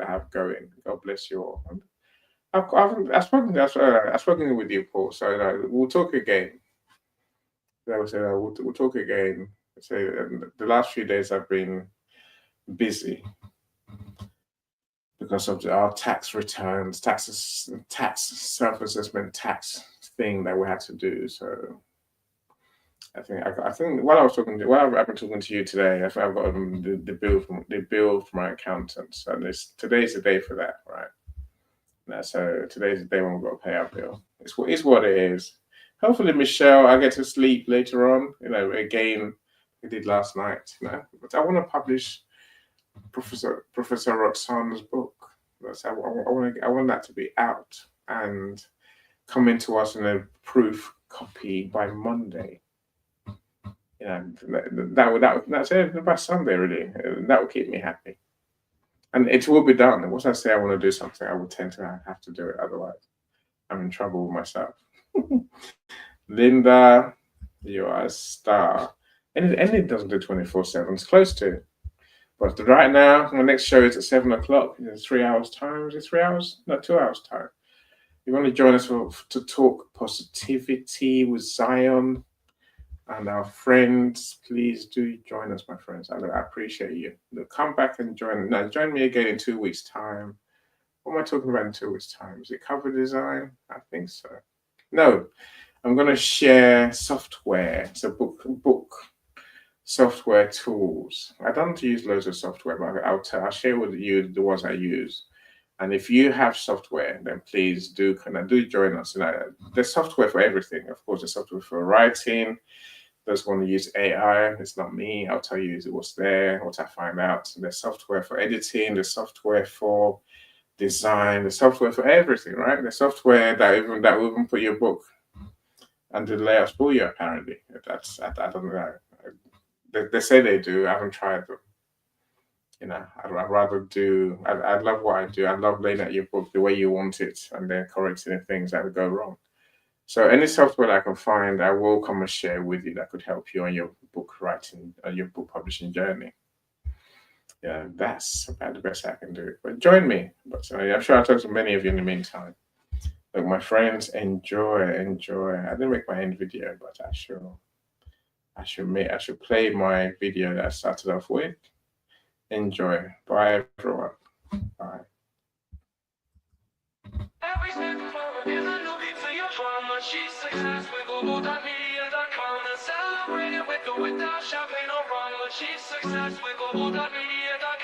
have going. God bless you all. I've spoken with you, Paul. So we'll talk again. We'll talk again. So the last few days I've been busy because of our tax returns, tax self-assessment tax thing that we had to do. So I think while I've been talking to you today, I've got the bill from my accountant. So today's the day for that, right? So today's the day when we've got to pay our bill. It's what it is. Hopefully, Michelle, I get to sleep later on. Again, I did last night. But I want to publish Professor Roxana's book. I want that to be out and coming to us in a proof copy by Monday. That's it by Sunday, really. That would keep me happy. And it will be done. Once I say I want to do something, I would tend to have to do it. Otherwise, I'm in trouble with myself. Linda, you are a star. And it doesn't do 24/7. It's close to. But right now, my next show is at 7 o'clock. In 3 hours' time. Is it 3 hours? No, 2 hours' time. You want to join us to talk positivity with Zion and our friends? Please do join us, my friends. I appreciate you. Come back and join me again in 2 weeks' time. What am I talking about in 2 weeks' time? Is it cover design? I think so. No, I'm going to share software. It's a book software tools. I don't use loads of software, but I'll share with you the ones I use. And if you have software, then please do join us. There's software for everything. Of course, there's software for writing. Those want to use AI. It's not me. I'll tell you what's there, what I find out. There's software for editing. There's software for design. There's software for everything, right? There's software that will even put your book and do the layouts for you. Apparently, I don't know. They say they do. I haven't tried them. I'd rather do. I love what I do. I love laying out your book the way you want it, and then correcting the things that would go wrong. So any software that I can find, I will come and share with you that could help you on your book writing, your book publishing journey. Yeah, that's about the best I can do. But join me. But I'm sure I'll talk to many of you in the meantime. Look, my friends, enjoy. I didn't make my end video, but I should play my video that I started off with. Enjoy. Bye, everyone. Bye. Every step forward is a new beat to your drama. She's success with Global.Media.com and celebrate it with or without champagne or rum. She's success with Global.Media.com.